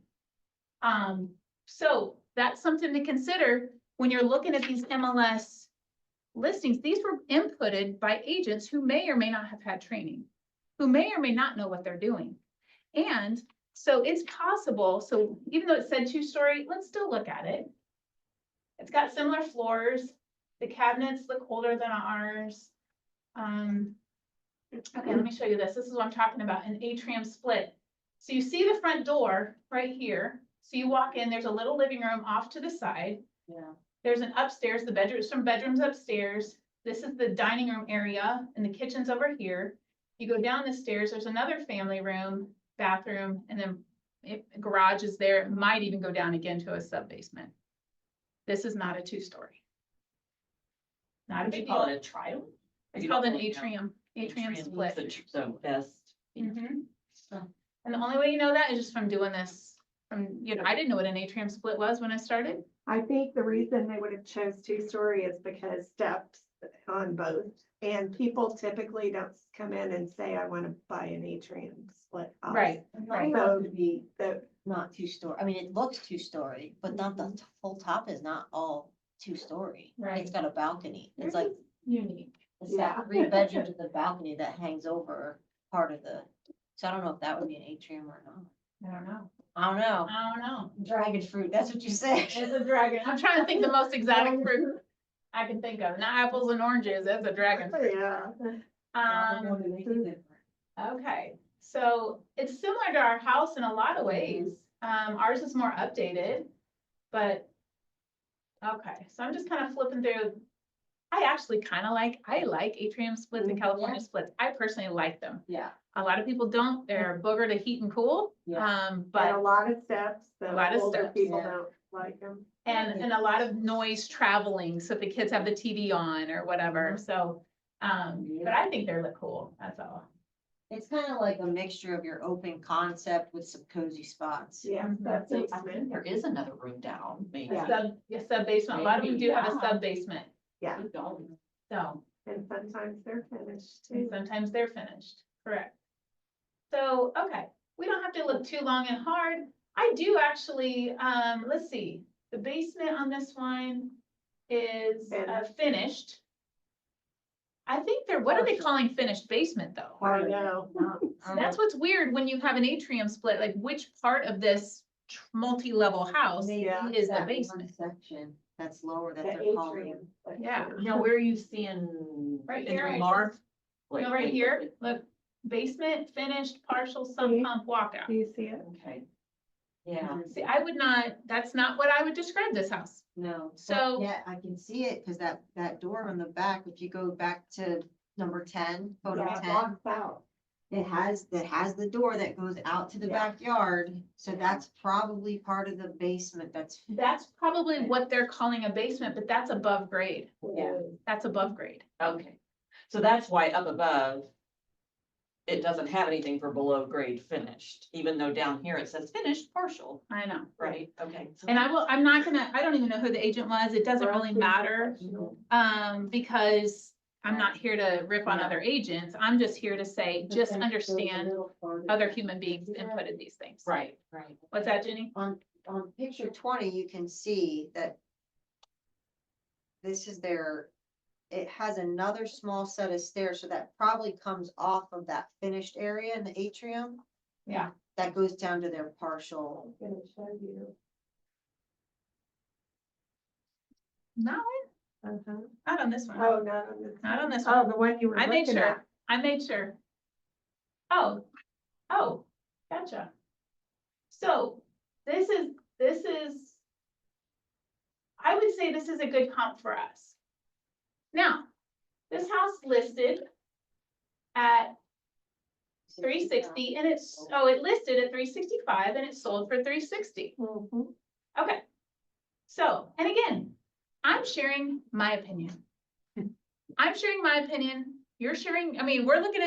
So that's something to consider when you're looking at these MLS listings. These were inputted by agents who may or may not have had training, who may or may not know what they're doing. And so it's possible, so even though it said 2-story, let's still look at it. It's got similar floors. The cabinets look older than ours. Okay, let me show you this. This is what I'm talking about, an atrium split. So you see the front door right here. So you walk in, there's a little living room off to the side. Yeah. There's an upstairs, the bedrooms, some bedrooms upstairs. This is the dining room area and the kitchen's over here. You go down the stairs, there's another family room, bathroom, and then garage is there. It might even go down again to a sub basement. This is not a 2-story. Not a They big call deal. it a trial? It's called an atrium split. So best. Mhm. And the only way you know that is just from doing this, I didn't know what an atrium split was when I started. I think the reason they would have chose 2-story is because steps on both. And people typically don't come in and say, I want to buy an atrium split house. Right. So the, Not 2-story. I mean, it looks 2-story, but not the whole top is not all 2-story. Right. It's got a balcony. It's like, Unique. it's got 3 bedrooms with a balcony that hangs over part of the, so I don't know if that would be an atrium or not. I don't know. I don't know. I don't know. Dragon fruit, that's what you said. It's a dragon. I'm trying to think the most exotic fruit I can think of. Not apples and oranges, that's a dragon fruit. yeah. Okay, so it's similar to our house in a lot of ways. Ours is more updated, but, okay, so I'm just kind of flipping through. I actually kind of I like atrium splits and California splits. I personally like them. Yeah. A lot of people don't. They're a booger to heat and cool. Yeah. But a But, lot of steps, A the lot of older steps, people yeah. don't like them. and a lot of noise traveling, so if the kids have the TV on or whatever, so, but I think they look cool, that's all. It's kind of like a mixture of your open concept with some cozy spots. Yeah, Mhm. that's So I basement. think there is another room down, maybe. Yeah. Sub basement, a lot of them do have a Yeah. sub basement, Yeah, Good dog. so. and sometimes they're finished And too. sometimes they're finished, correct. So, okay, we don't have to look too long and hard. I do actually, let's see, the basement on this one is Finished. finished. I think they're, what are they calling finished basement though? I know. That's what's weird when you have an atrium split, like which part of this multi-level house Maybe Yeah. is the that one basement? Section that's lower that The they're calling. atrium. Yeah. Now, where are you seeing? Right in the here, I remark? No, right here, look, basement, finished, partial sump See? pump walkout. Do you see it? Okay. Yeah, See, I would not, that's not what I would describe this house. No. So- Yeah, I can see it, cause that door on the back, if you go back to number 10, photo Yeah, it 10, walks out. it has the door that goes out to the Yeah. backyard. So that's probably part of the basement that's, That's probably what they're calling a basement, but that's above grade. Yeah. That's above grade. okay. So that's why up above, it doesn't have anything for below grade finished, even though down here it says finished partial, I know. right? Okay. so- And I'm not gonna, I don't even know who the agent was. It doesn't really matter. Because I'm not here to rip on other agents. I'm just here to say, just understand other human beings inputted these things. Right, right. What's that, Jenny? on picture 20, you can see that this is their, it has another small set of stairs, so that probably comes off of that finished area in the atrium. Yeah. That goes down to their partial. I'm gonna show you. No, Uh-huh. not on this one. Oh, not on this. Not on this Oh, one. the one you were I made looking at. sure. I made sure. Oh, gotcha. So this is, I would say this is a good comp for us. Now, this house listed at 360 and it listed at 365 and it sold for 360. Mhm. Okay. So, and again, I'm sharing my opinion. I'm sharing my opinion. You're sharing, I mean, we're looking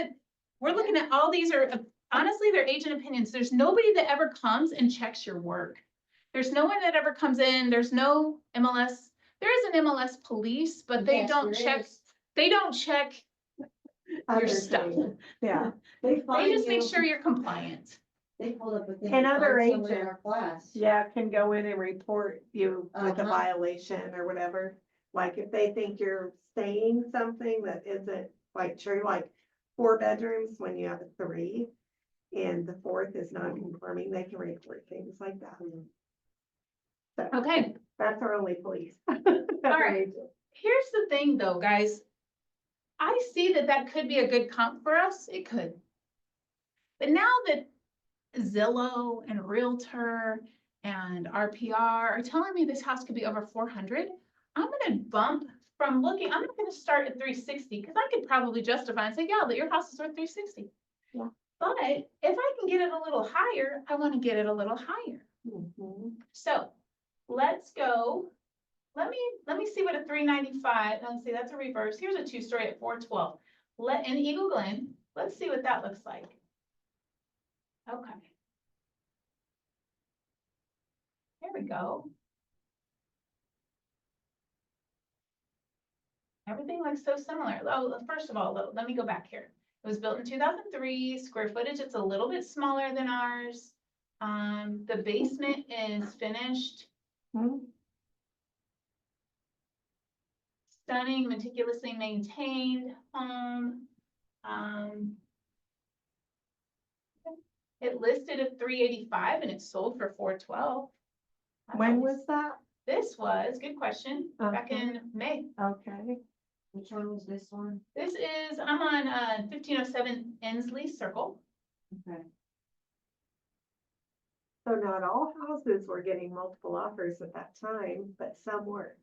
at all these are, honestly, they're agent opinions. There's nobody that ever comes and checks your work. There's no one that ever comes in. There's no MLS. There is an MLS police, but they Yes, don't there check, is. they don't check your Other stuff. things. Yeah, They just make sure you're compliant. They pulled up a thing. And to other find someone in agents. our class. yeah, can go in and report you with a Uh-huh. violation or whatever. Like if they think you're saying something that isn't like true, like 4 bedrooms when you have a 3. And the 4th is not conforming, they can report things like that. So Okay. that's our only police. All right. Here's the thing though, guys. I see that that could be a good comp for us. It could. But now that Zillow and Realtor and RPR are telling me this house could be over 400, I'm gonna bump from looking, I'm not gonna start at 360 because I could probably justify and say, yeah, that your house is worth 360. Yeah. But if I can get it a little higher, I want to get it a little higher. Mhm. So let's go. Let me see what a 395, let's see, that's a reverse. Here's a 2-story at 412. In Eagle Glen, let's see what that looks like. Okay. Here we go. Everything looks so similar. Oh, first of all, let me go back here. It was built in 2003, square footage, it's a little bit smaller than ours. The basement is finished. Mhm. Stunning, meticulously maintained home. It listed at 385 and it sold for 412. When was that? This was, good question, back Okay. in May. Okay. Which one was this one? This is, I'm on 1507 Ensley Circle. Okay. So not all houses were getting multiple offers at that time, but some were.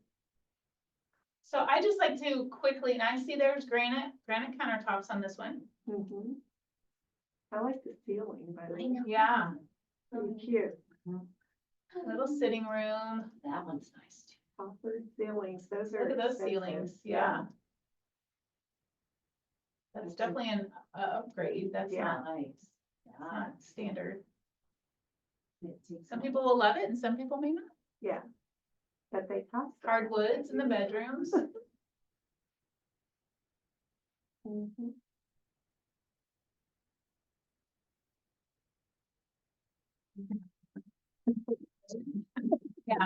So I just like to quickly, and I see there's granite countertops on this one. Mhm. I like the ceiling, by the way. Yeah, Pretty cute. little sitting room. That one's nice too. Copper ceilings, those are. Look at those expensive. ceilings, yeah. That's definitely an upgrade. That's Yeah. not not standard. It takes Some a- people will love it and some people may not. Yeah. But they cost. a lot. Hardwoods in the bedrooms. Mhm. Yeah,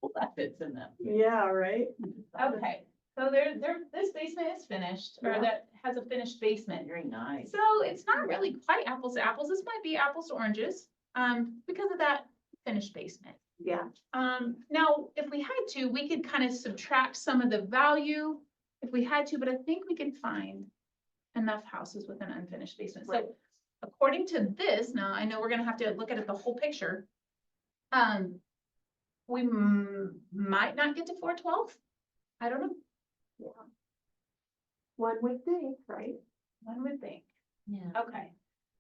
Well, that fits in them. Yeah, right? okay. So this basement is finished, or Yeah. that has a finished basement. Very nice. So it's not really quite apples to apples. This might be apples to oranges, because of that finished basement. Yeah, Now, if we had to, we could kind of subtract some of the value if we had to, but I think we can find enough houses with an unfinished basement. Right. So according to this, now I know we're gonna have to look at it, the whole picture. We might not get to 412. I don't know. yeah. One would think, right? One would think. Yeah. Okay.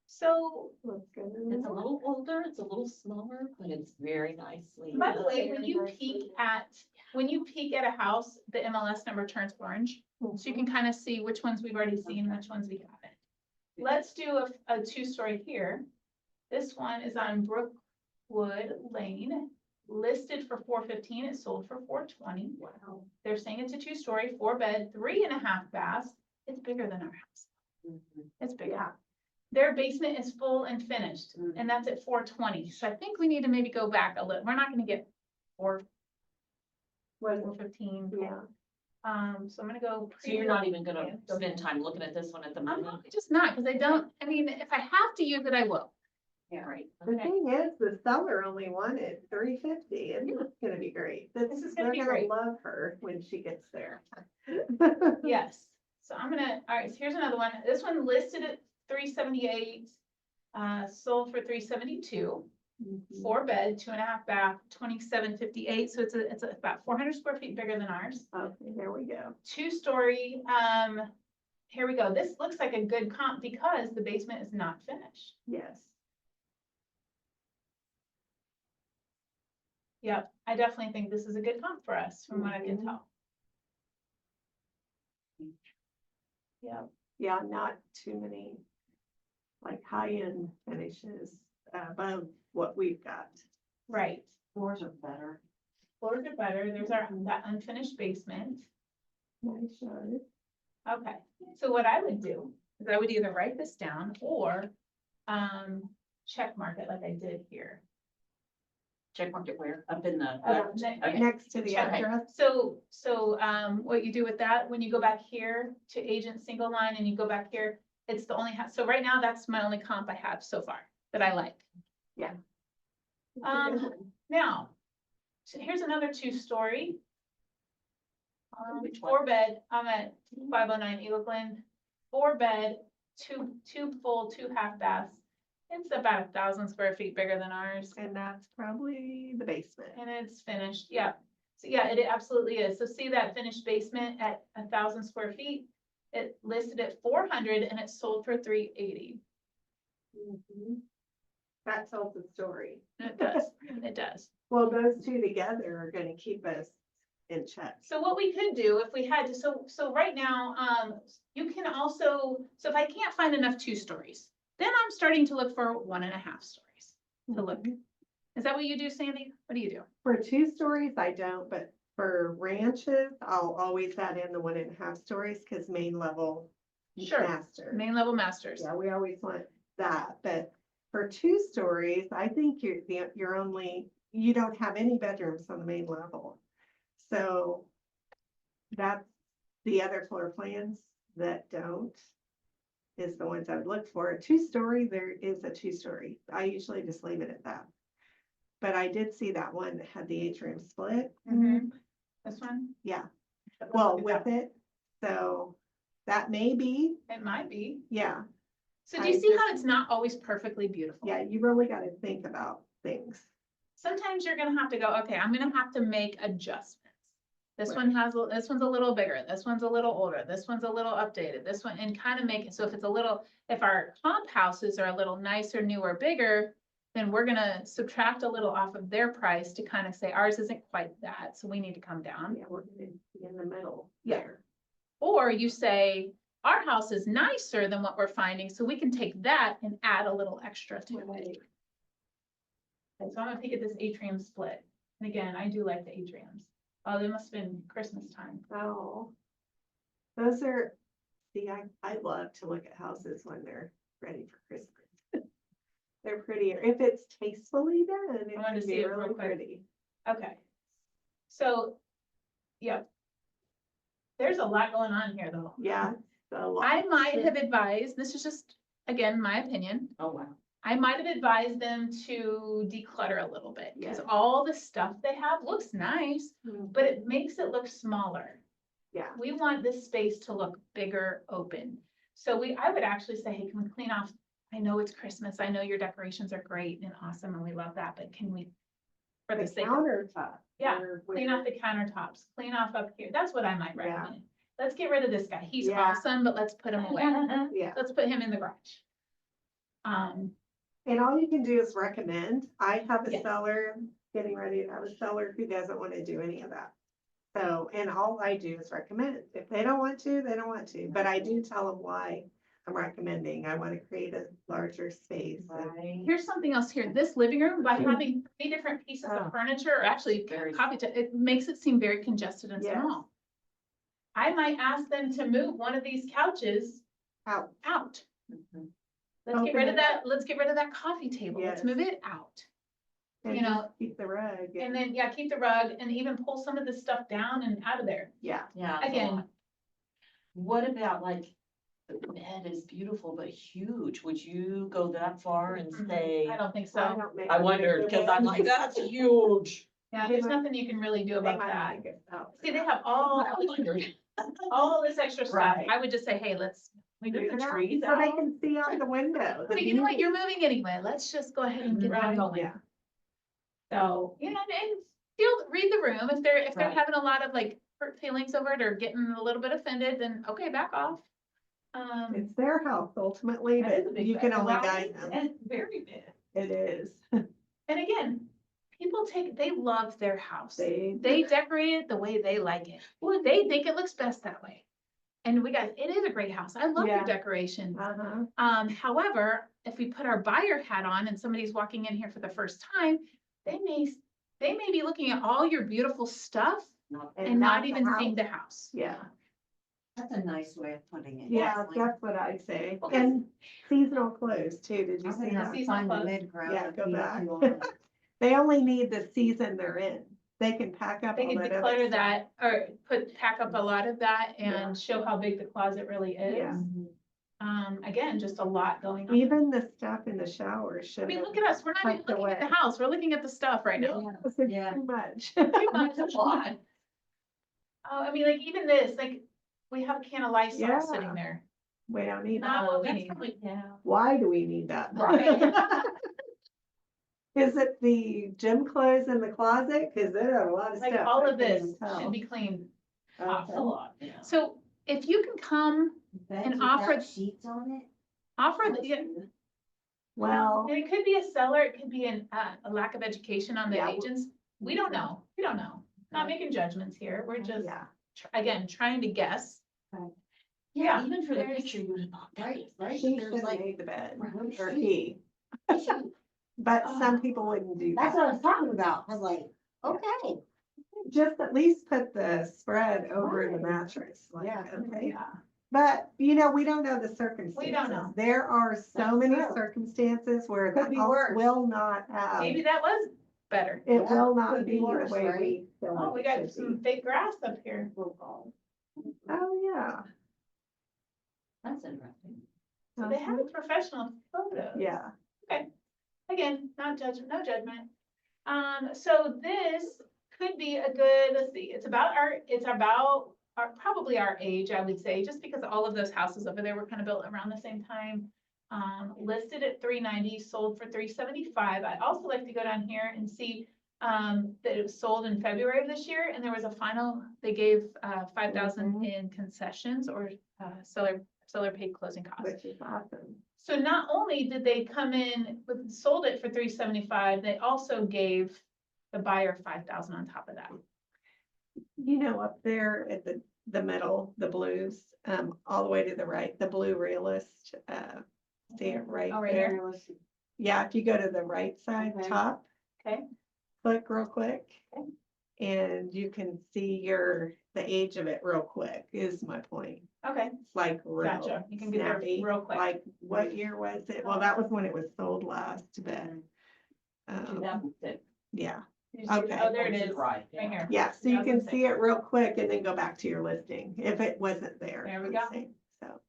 So Let's go. It's a little older, it's a little smaller, but it's very nicely. by the way, Very when you nicely. peek at a house, the MLS number turns orange. So you can kind of see which ones we've already seen, which ones we haven't. Let's do a two-story here. This one is on Brookwood Lane, listed for 415. It sold for 420. Wow. They're saying it's a two-story, 4-bed, 3.5 baths. It's bigger than our house. Mhm. It's bigger. Yeah. Their basement is full and finished, and that's at 420. So I think we need to maybe go back a little. We're not gonna get 415. Yeah, So I'm gonna go. So you're not even Yeah, gonna go spend time looking at this one at the I'm moment? probably just not, because I mean, if I have to use it, I will. Yeah, right. the Okay. thing is, the seller only wanted 350, and it's gonna be great. This is gonna be They're great. love her when she gets there. Yes, so I'm gonna, all right, so here's another one. This one listed at 378, sold for 372. Mhm. 4-bed, 2.5 bath, 2758. So it's about 400 square feet bigger than ours. Okay, there we go. 2-story, here we go. This looks like a good comp because the basement is not finished. Yes. Yep, I definitely think this is a good comp for us, from what I can Mhm. tell. Yeah, Yeah, not too many like high-end finishes above what we've got. right. Floors are better. Floors are better. There's that unfinished basement. Nice yard. Okay, so what I would do is I would either write this down or check mark it like I did here. Check mark it where? Up in the. Okay. Next to the Check. address. So, what you do with that, when you go back here to agent single line and you go back here, it's the only house. So right now, that's my only comp I have so far that I like. It's a good one. Now, so here's another 2-story. Which one? 4-bed, I'm at 509 Eagle Glen, 4-bed, two full, 2 half baths. It's about 1,000 square feet bigger than ours, And that's probably the basement. and it's finished, yeah. So yeah, it absolutely is. So see that finished basement at 1,000 square feet? It listed at 400 and it sold for 380. Mhm. That tells the story. It does, it does. Well, those two together are gonna keep us in check. So what we could do if we had to, so right now, you can also, so if I can't find enough 2-stories, then I'm starting to look for 1.5 stories to look. Mhm. Is that what you do, Sandy? What do you do? For 2 stories, I don't, but for ranches, I'll always add in the 1.5 stories, cause main level Sure. master. Main level masters. Yeah, we always want that, but for 2 stories, I think you're only, you don't have any bedrooms on the main level. So that's the other floor plans that don't is the ones I would look for. A 2-story, there is a 2-story. I usually just leave it at that. But I did see that one that had the atrium split. Mhm. This one? Yeah, Let's well, look at with it, so that may be, that. It might be. yeah, So do you I see how just- it's not always perfectly beautiful? yeah, you really gotta think about things. Sometimes you're gonna have to go, okay, I'm gonna have to make adjustments. This Right. one this one's a little bigger, this one's a little older, this one's a little updated, this one, and kind of make it, so if our comp houses are a little nicer, newer, bigger, then we're gonna subtract a little off of their price to kind of say ours isn't quite that, so we need to come down. Yeah, we're gonna be in the middle Yeah. there. Or you say, our house is nicer than what we're finding, so we can take that and add a little extra to it. Right. Okay, so I'm gonna pick at this atrium split. And again, I do like the atriums. Oh, they must have been Christmas time. Oh. Those are, see, I love to look at houses when they're ready for Christmas. They're prettier. If it's tastefully done, it I wanted to can see be it real really quick. pretty. Okay. So, yep. There's a lot going on here, though. Yeah. so I might have advised, this is just, again, my opinion. Oh, wow. I might have advised them to declutter a little bit, because Yes. all the stuff they have looks nice, Mhm. but it makes it look smaller. Yeah, We want this space to look bigger, open. So I would actually say, hey, can we clean off? I know it's Christmas. I know your decorations are great and awesome and we love that, but can we, for the the sake of, countertop. Yeah, or clean where- off the countertops, clean off up here. That's what I might Yeah. recommend. Let's get rid of this guy. He's Yeah. awesome, but let's put him away. Yeah, Let's put him in the garage. and all you can do is recommend. I have a Yes. seller, getting ready to have a seller who doesn't want to do any of that. So, and all I do is recommend. If they don't want to, they don't want to, but I do tell them why I'm recommending. I want to create a larger space. and- Right. Here's something else here. This living room, by having 3 different pieces Oh. of furniture, or actually Very- it makes it seem very congested and Yes. small. I might ask them to move one of these couches Out. out. Mhm. Let's get Open rid of it that, let's get rid of that coffee table. Let's Yes. move it out. And You know, just keep the rug. And then, yeah, keep the rug and even pull some of this stuff down and out of there. Yeah, Yeah. it's a Again. lot. What about like, the bed is beautiful but huge. Would you go that far and say? I don't think I so. don't make. I wondered, cause I'm like, that's huge. Yeah, They there's might- nothing you can really do They about might that. make it out. See, they have all this extra stuff. Right. I would just say, hey, let's, we Move move it the out trees So they out. can see out the window. But you know what, you're moving anyway. Let's just go ahead and get that Right. going. Yeah, So, you know, and read the room. If they're Right. having a lot of like hurt feelings over it or getting a little bit offended, then okay, back off. it's their house ultimately, That is a but big you can bed, only right? guide them. And very big. It is. And again, they love their house. They, They decorate it the way they like it. Well, they think it looks best that way. And it is a great house. I love Yeah. your decorations. uh-huh, However, if we put our buyer hat on and somebody's walking in here for the first time, they may be looking at all your beautiful stuff and not the even house. seeing the house. Yeah, That's a nice way of putting it. yeah, Definitely. that's what I say. Okay. And seasonal clothes too, did you I'm see gonna have that? to find the Seasonal mid-ground. Yeah, and go feed it back. to 'em. They only need the season they're in. They can pack up They all could that other declutter stuff. that or pack up a lot of that Yeah. and show how big the closet really is. Yeah. Again, just a lot going on. Even the stuff in the shower should I mean, have. look at us. We're not even tucked looking at the away. house. We're looking at the stuff right now. Yes, it's Yeah. too much. Too much, a lot. Oh, I mean, like even this, like, we have a can of Lysol Yeah. sitting there. We don't need Not that. what we That's need. probably, yeah. Why do we need that? Right. Is it the gym clothes in the closet? Cause there are a lot of stuff. Like all I of can't this even tell. should be cleaned. Okay. A lot, yeah. So if you can come, Beds And with offer- that sheets on it. offer the, yeah, Well, and it could be a seller, it could be a lack of education on the Yeah. agents. We don't know. We don't know. Not making judgments here. We're just, yeah, again, trying to guess. Yeah, even for the there's- picture, you would have thought, Right, right. she There's should have like, made the bed, Right. or he, that's but some people wouldn't do what that. I was talking about. I was like, okay. Just at least put the spread over the Right. mattress, like, Yeah. okay. Yeah. But, you know, we don't know the circumstances. We don't know. There are so That's many true. circumstances where Could the be house worse. will not have, Maybe it that was better. Yeah, will not could be be the worse, way right? we feel Oh, like we it got should some be. fake grass up here. Oh, yeah. that's interesting. So they have a professional photo. Yeah, Again, not judgment, no judgment. So this could be a good, let's see, it's about probably our age, I would say, just because all of those houses over there were kind of built around the same time. Listed at $390, sold for $375. I'd also like to go down here and see that it was sold in February of this year, and there was a final, they gave $5,000 in concessions or seller paid closing costs. which is awesome. So not only did they come in with, sold it for $375, they also gave the buyer $5,000 on top of that. You know, up there at the middle, the blues, all the way to the right, the blue realist, see it right Oh, right there? here. Yeah, if you go to the right side Okay. top. Okay. Click real quick. Okay. And you can see the age of it real quick, is my point. Okay, It's like real gotcha. You can get there snappy. real quick. Like, what year was it? Well, that was when it was sold last, but, 2006. yeah, You see- Okay. Oh, there it To the is, right, right here. Yeah, so Yeah, I you was can gonna say. see it real quick and then go back to your listing if it wasn't there. There we let's go. say. So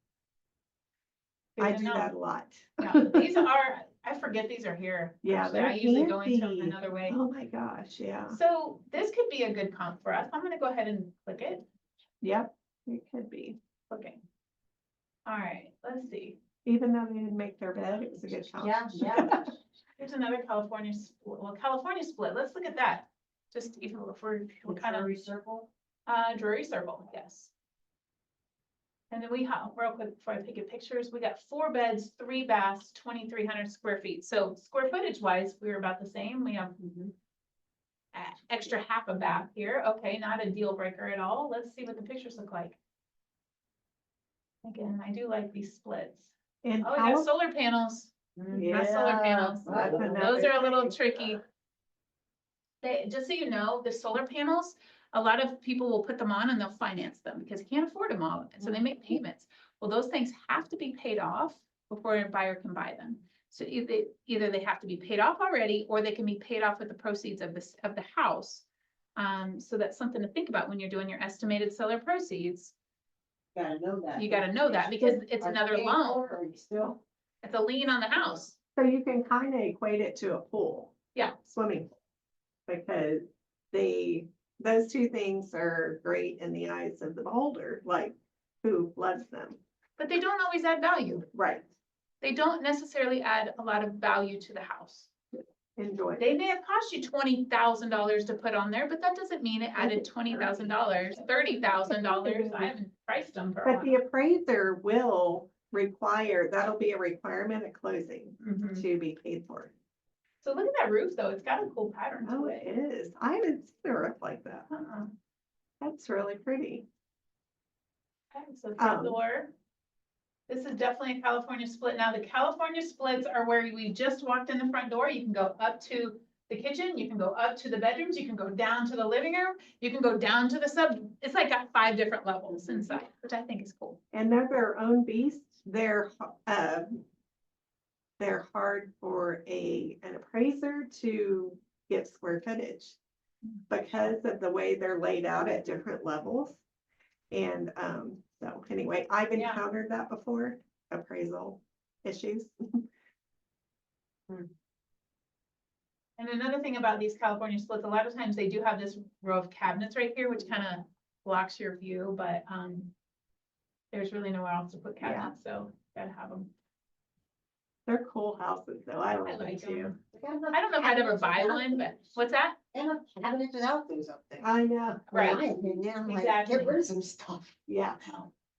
Good I to do know. that a lot. Yeah, these are, I forget these are here. Yeah, Actually, they're I usually go into them handy. another way. Oh my gosh, yeah. So this could be a good comp for us. I'm gonna go ahead and click it, Yep, it could be. clicking. All right, let's see. Even though they didn't make their bed, it was a good count. Yeah, yeah. Here's another California split. Well, California split. Let's look at that. Just even if we're, what kind of, circle? Drury Circle, yes. And then we have, real quick, before I take your pictures, we got 4 beds, 3 baths, 2,300 square feet. So square footage wise, we're about the same. We have extra half a bath here. Okay, not a deal breaker at all. Let's see what the pictures look like. Again, I do like these splits. And Oh, we got solar panels. Not solar panels. that's Those another are a little thing. tricky. They, just so you know, the solar panels, a lot of people will put them on and they'll finance them because you can't afford them all, so they make payments. Well, those things have to be paid off before a buyer can buy them. So either they have to be paid off already, or they can be paid off with the proceeds of the house. So that's something to think about when you're doing your estimated seller proceeds. Gotta know that. You gotta know that because it's Are you another paying loan. for it, or are you still? It's a lien on the house. So you can kind of equate it to a pool. Yeah. Swimming pool. Because those two things are great in the eyes of the beholder, like who loves them. But they don't always add value. Right, They don't necessarily add a lot of value to the house. enjoy. They may have cost you $20,000 to put on there, but that doesn't mean it added $20,000, $30,000. I haven't priced them for a But the while. appraiser will require, that'll be a requirement at closing Mhm. to be paid for. So look at that roof though. It's got a cool pattern Oh, to it it. is. I haven't seen a roof like that. Uh-uh. That's really pretty. Okay, so front Um, door. This is definitely a California split. Now, the California splits are where we just walked in the front door. You can go up to the kitchen, you can go up to the bedrooms, you can go down to the living room, you can go down to the sub. It's like got 5 different levels inside, which I think is cool. And they're their own beasts. They're hard for an appraiser to give square footage because of the way they're laid out at different levels. And, so anyway, I've Yeah. encountered that before, appraisal issues. And another thing about these California splits, a lot of times they do have this row of cabinets right here, which kind of blocks your view, but, there's really nowhere else to put Yeah. cabinets, so gotta have them. They're cool houses though. I like them like too. I don't know if I'd ever buy one, but what's that? And a cabinet without those up there. I know. Right. In my opinion, I'm like, Exactly. get rid of some stuff. Yeah.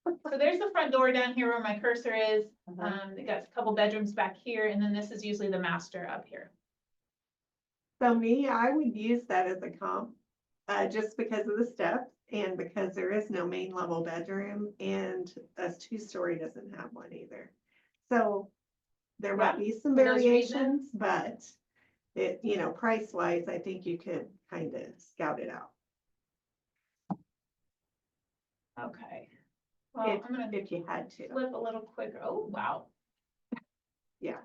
So there's the front door down here where my cursor is. Uh-huh. They got a couple bedrooms back here, and then this is usually the master up here. So me, I would use that as a comp, just because of the steps and because there is no main level bedroom and a 2-story doesn't have one either. So there might Yeah, be some for those variations, but it, price wise, I think you could kind of scout it out Okay. Well, I'm gonna if you had to. flip a little quicker. Oh, wow. Yeah.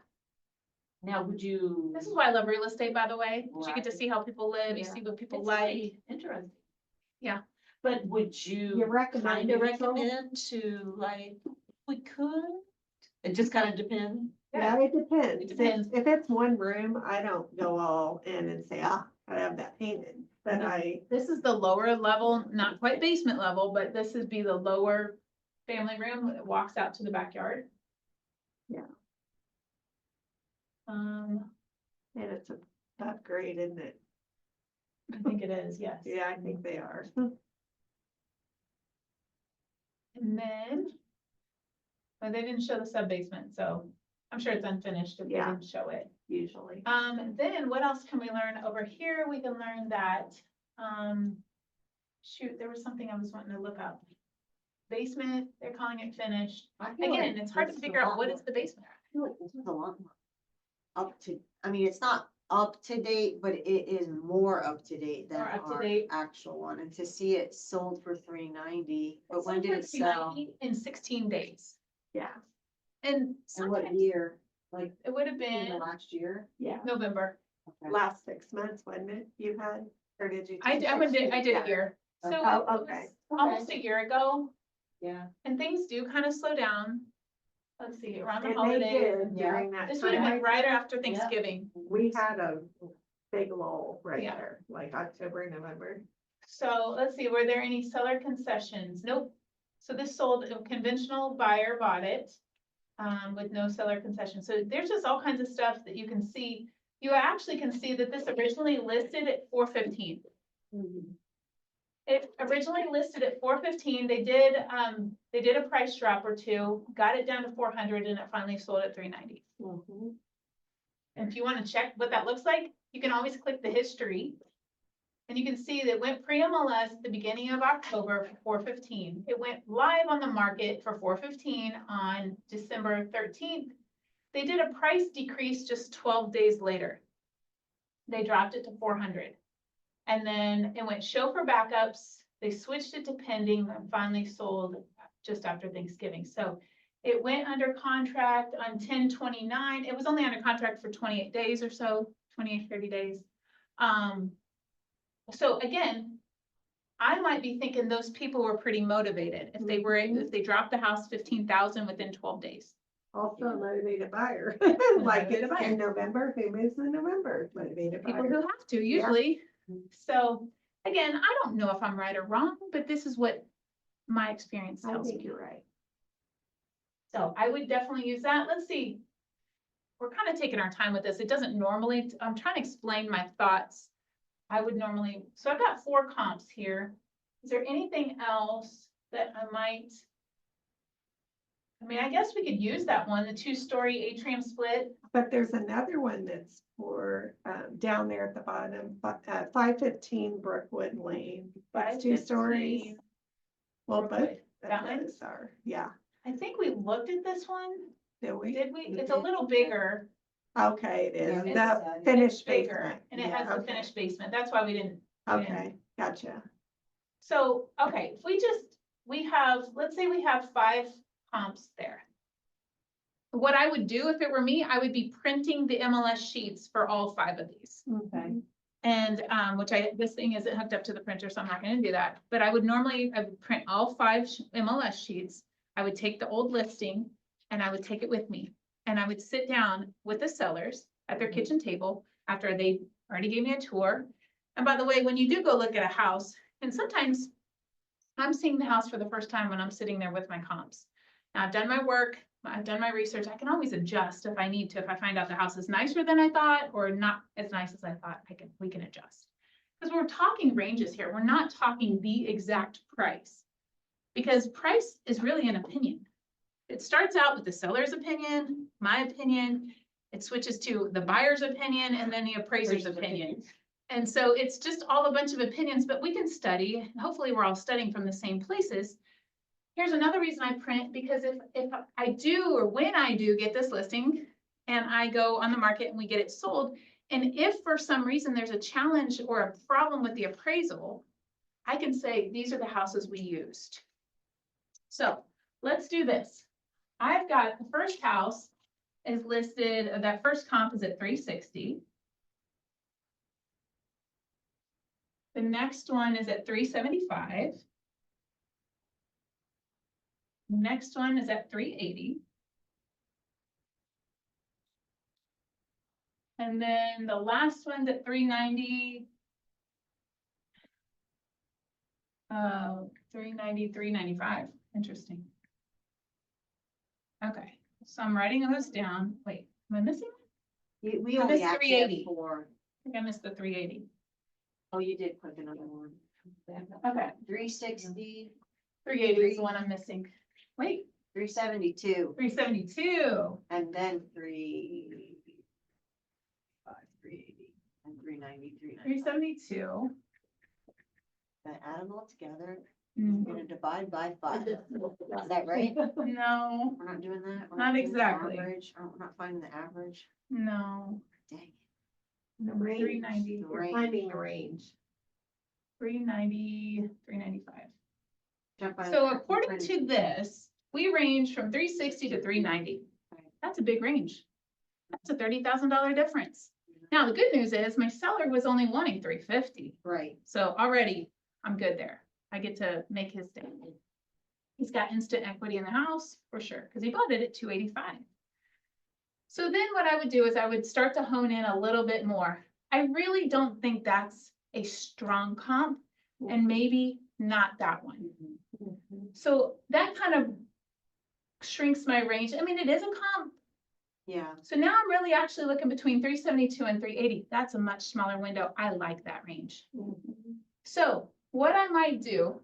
Now, would you? This is why I love real estate, by the way. 'Cause you get to Right. see how people live, you Yeah. see what people It's like. really interesting. Yeah. But would you? You recommend Kind of neutral? recommend to like, we could? It just kind of depends. Yeah, it depends. It depends. If it's one room, I don't go all in and say, I have that painted, but No. This is the lower level, not quite basement level, but this would be the lower family room that walks out to the backyard. Yeah. Um, and it's a upgrade, isn't it? I think it is, yes. Yeah, I think they are. And then, but they didn't show the sub basement, so I'm sure it's unfinished if they Yeah. didn't show it. Usually. Then what else can we learn over here? We can learn that, shoot, there was something I was wanting to look up. Basement, they're calling it finished. I feel Again, like it's hard to this is figure a out lot what more- is the basement. I feel like this is a lot more up to, I mean, it's not up to date, but it is more up to date than More up to our date. actual one. And to see it sold for $390, but It's when sold did for it sell? $390 in 16 days. Yeah, And And what sometimes year? Like it would have in the been last year? yeah. November. last 6 months, wasn't it? You had, or did you? I take did a 60? year. So Oh, it was okay. almost a year ago, Yeah. and things do kind of slow down. Let's see, around the And they holidays. did Yeah. during that This would have time. been right after Thanksgiving. We had a big lull right Yeah. there, like October, November. So let's see, were there any seller concessions? Nope. So this sold, a conventional buyer bought it, with no seller concession. So there's just all kinds of stuff that you can see. You actually can see that this originally listed at $415. It originally listed at $415. They did a price drop or two, got it down to $400, and it finally sold at $390. And if you want to check what that looks like, you can always click the history. And you can see that it went pre-MLS at the beginning of October for $415. It went live on the market for $415 on December 13th. They did a price decrease just 12 days later. They dropped it to $400. And then it went show for backups. They switched it to pending and finally sold just after Thanksgiving. So it went under contract on 10/29. It was only under contract for 28 days or so, 28, 30 days. So again, I might be thinking those people were pretty motivated if they were, if they dropped the house 15,000 within 12 days. Also a motivated buyer, like Motivated it's buyer. in November, who moves in November, motivated People who buyer. have to usually. So again, I don't know if I'm right or wrong, but this is what my experience I tells think me. you're right. So I would definitely use that. Let's see. We're kind of taking our time with this. It doesn't normally, I'm trying to explain my thoughts. I would normally, so I've got 4 comps here. Is there anything else that I might? I mean, I guess we could use that one, the 2-story atrium split. But there's another one that's for, down there at the bottom, 515 Brookwood Lane. It's 2 stories. 515 Well, both Brookwood. of That one? those are, yeah. I think we looked at this one. Did we? Did we? It's a little bigger. Okay, it Yeah, is. it's, The finished Bigger, basement. and it Yeah, has the okay. finished basement. That's why we didn't. Okay, gotcha. So, okay, if we just, we have, let's say we have 5 comps there. What I would do if it were me, I would be printing the MLS sheets for all 5 of these. Okay. And, this thing isn't hooked up to the printer, so I'm not gonna do that. But I would print all 5 MLS sheets. I would take the old listing and I would take it with me. And I would sit down with the sellers at their kitchen table after they already gave me a tour. And by the way, when you do go look at a house, and sometimes I'm seeing the house for the first time when I'm sitting there with my comps. Now I've done my work, I've done my research. I can always adjust if I need to, if I find out the house is nicer than I thought or not as nice as I thought, we can adjust. Because we're talking ranges here. We're not talking the exact price. Because price is really an opinion. It starts out with the seller's opinion, my opinion, it switches to the buyer's opinion, and then the appraiser's opinion. And so it's just all a bunch of opinions, but we can study. Hopefully we're all studying from the same places. Here's another reason I print, because if I do, or when I do get this listing and I go on the market and we get it sold, and if for some reason there's a challenge or a problem with the appraisal, I can say, these are the houses we used. So let's do this. I've got the first house is listed, that first comp is at 360. The next one is at 375. The next one is at 380. And then the last one's at 390. 390, 395. Interesting. Okay, so I'm writing those down. Wait, am I missing? We I only missed actually have 380. 4. I think I missed the 380. Oh, you did click another one. Okay, 360, 380 is the one I'm missing. Wait, 372, 372. and then 380, and 390, 372. Then add them all together, Mm, we're gonna divide by 5. Is that right? No, We're not doing that? We're Not doing the exactly. average? We're not finding the average? no. Dang it. The range. 390, The You're range. finding the range. 390, 395. Jump by So the- according to this, we range from 360 to 390. That's a big range. That's a $30,000 difference. Now, the good news is my seller was only wanting 350. Right. So already I'm good there. I get to make his day. He's got instant equity in the house for sure, because he bought it at 285. So then what I would do is I would start to hone in a little bit more. I really don't think that's a strong comp, and maybe not that one. So that kind of shrinks my range. I mean, it is a comp. Yeah. So now I'm really actually looking between 372 and 380. That's a much smaller window. I like that range. So what I might do,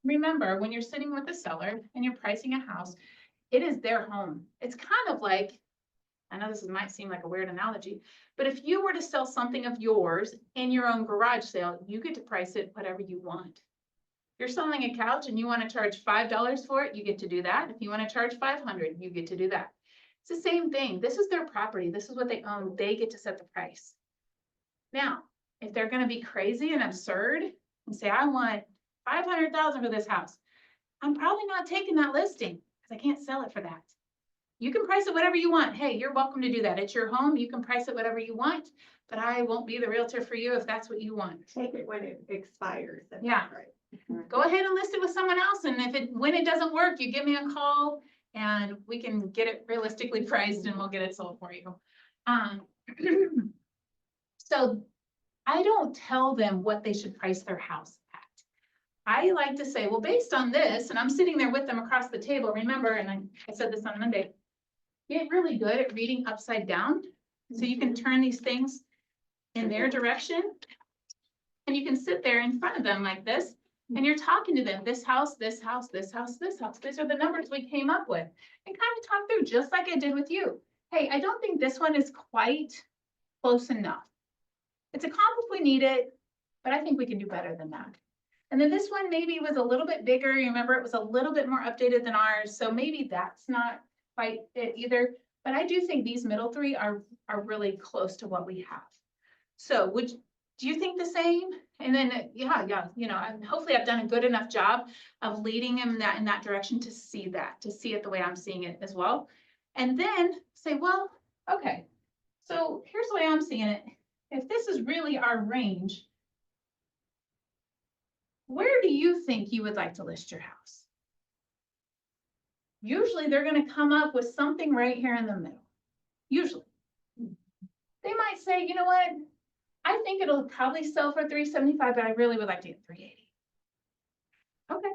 remember, when you're sitting with a seller and you're pricing a house, it is their home. It's kind of like, I know this might seem like a weird analogy, but if you were to sell something of yours in your own garage sale, you get to price it whatever you want. If you're selling a couch and you want to charge $5 for it, you get to do that. If you want to charge $500, you get to do that. It's the same thing. This is their property. This is what they own. They get to set the price. Now, if they're going to be crazy and absurd and say, I want $500,000 for this house, I'm probably not taking that listing because I can't sell it for that. You can price it whatever you want. Hey, you're welcome to do that. It's your home. You can price it whatever you want, but I won't be the realtor for you if that's what you want. Take it when it expires. That's Yeah. right. Go ahead and list it with someone else. And when it doesn't work, you give me a call and we can get it realistically priced and we'll get it sold for you. So I don't tell them what they should price their house at. I like to say, well, based on this, and I'm sitting there with them across the table, remember, and I said this on Monday, get really good at reading upside down. So you can turn these things in their direction. And you can sit there in front of them like this, and you're talking to them, this house, this house, this house, this house. These are the numbers we came up with. And kind of talk through, just like I did with you. Hey, I don't think this one is quite close enough. It's a comp if we need it, but I think we can do better than that. And then this one maybe was a little bit bigger. You remember it was a little bit more updated than ours. So maybe that's not quite it either. But I do think these middle three are really close to what we have. So do you think the same? And then, yeah, you know, hopefully I've done a good enough job of leading him in that direction to see it the way I'm seeing it as well. And then say, well, okay, so here's the way I'm seeing it. If this is really our range, where do you think you would like to list your house? Usually they're going to come up with something right here in the middle. Usually. They might say, you know what? I think it'll probably sell for 375, but I really would like to get 380. Okay.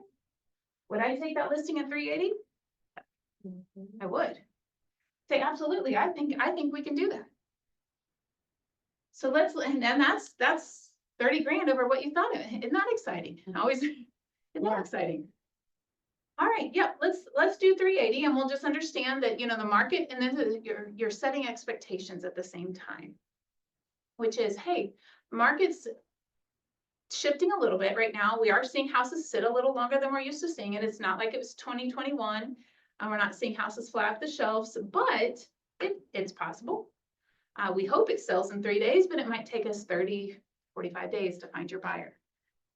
Would I take that listing at 380? I would. Say, absolutely. I think we can do that. So and that's 30 grand over what you thought of it. Isn't that exciting? Always, isn't that exciting? All right, yep, let's do 380 and we'll just understand that, you know, the market, and then you're setting expectations at the same time, which is, hey, market's shifting a little bit right now. We are seeing houses sit a little longer than we're used to seeing it. It's not like it was 2021. We're not seeing houses fly off the shelves, but it's possible. We hope it sells in 3 days, but it might take us 30, 45 days to find your buyer.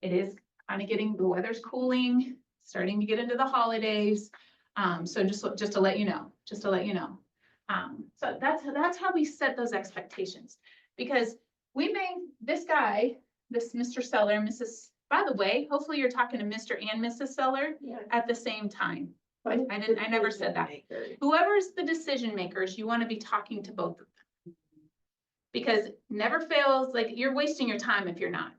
It is kind of the weather's cooling, starting to get into the holidays. So just to let you know, so that's how we set those expectations, because this Mr. Seller, Mrs. By the way, hopefully you're talking to Mr. and Mrs. Seller at the same time. I never said that. Whoever's the decision makers, you want to be talking to both of them. Because never fails, like, you're wasting your time if you're not.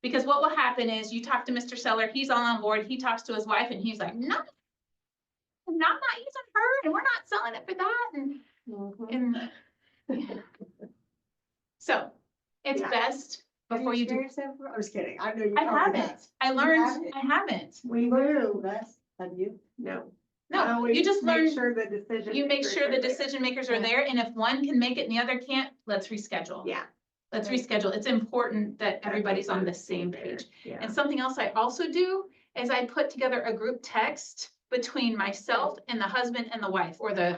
Because what will happen is you talk to Mr. Seller, he's all on board, he talks to his wife and he's like, no, I'm not using her and we're not selling it for that. And so it's best before you do. I was kidding. I know you. I haven't. I learned, I haven't. We do. Have you? No. No, you just Make learn, sure the decision. you make makers sure are the there. decision makers are there, and if one can make it and the other can't, let's reschedule. Yeah. Let's reschedule. It's important that everybody's on the same page. Yeah. And something else I also do is I put together a group text between myself and the husband and the wife, or the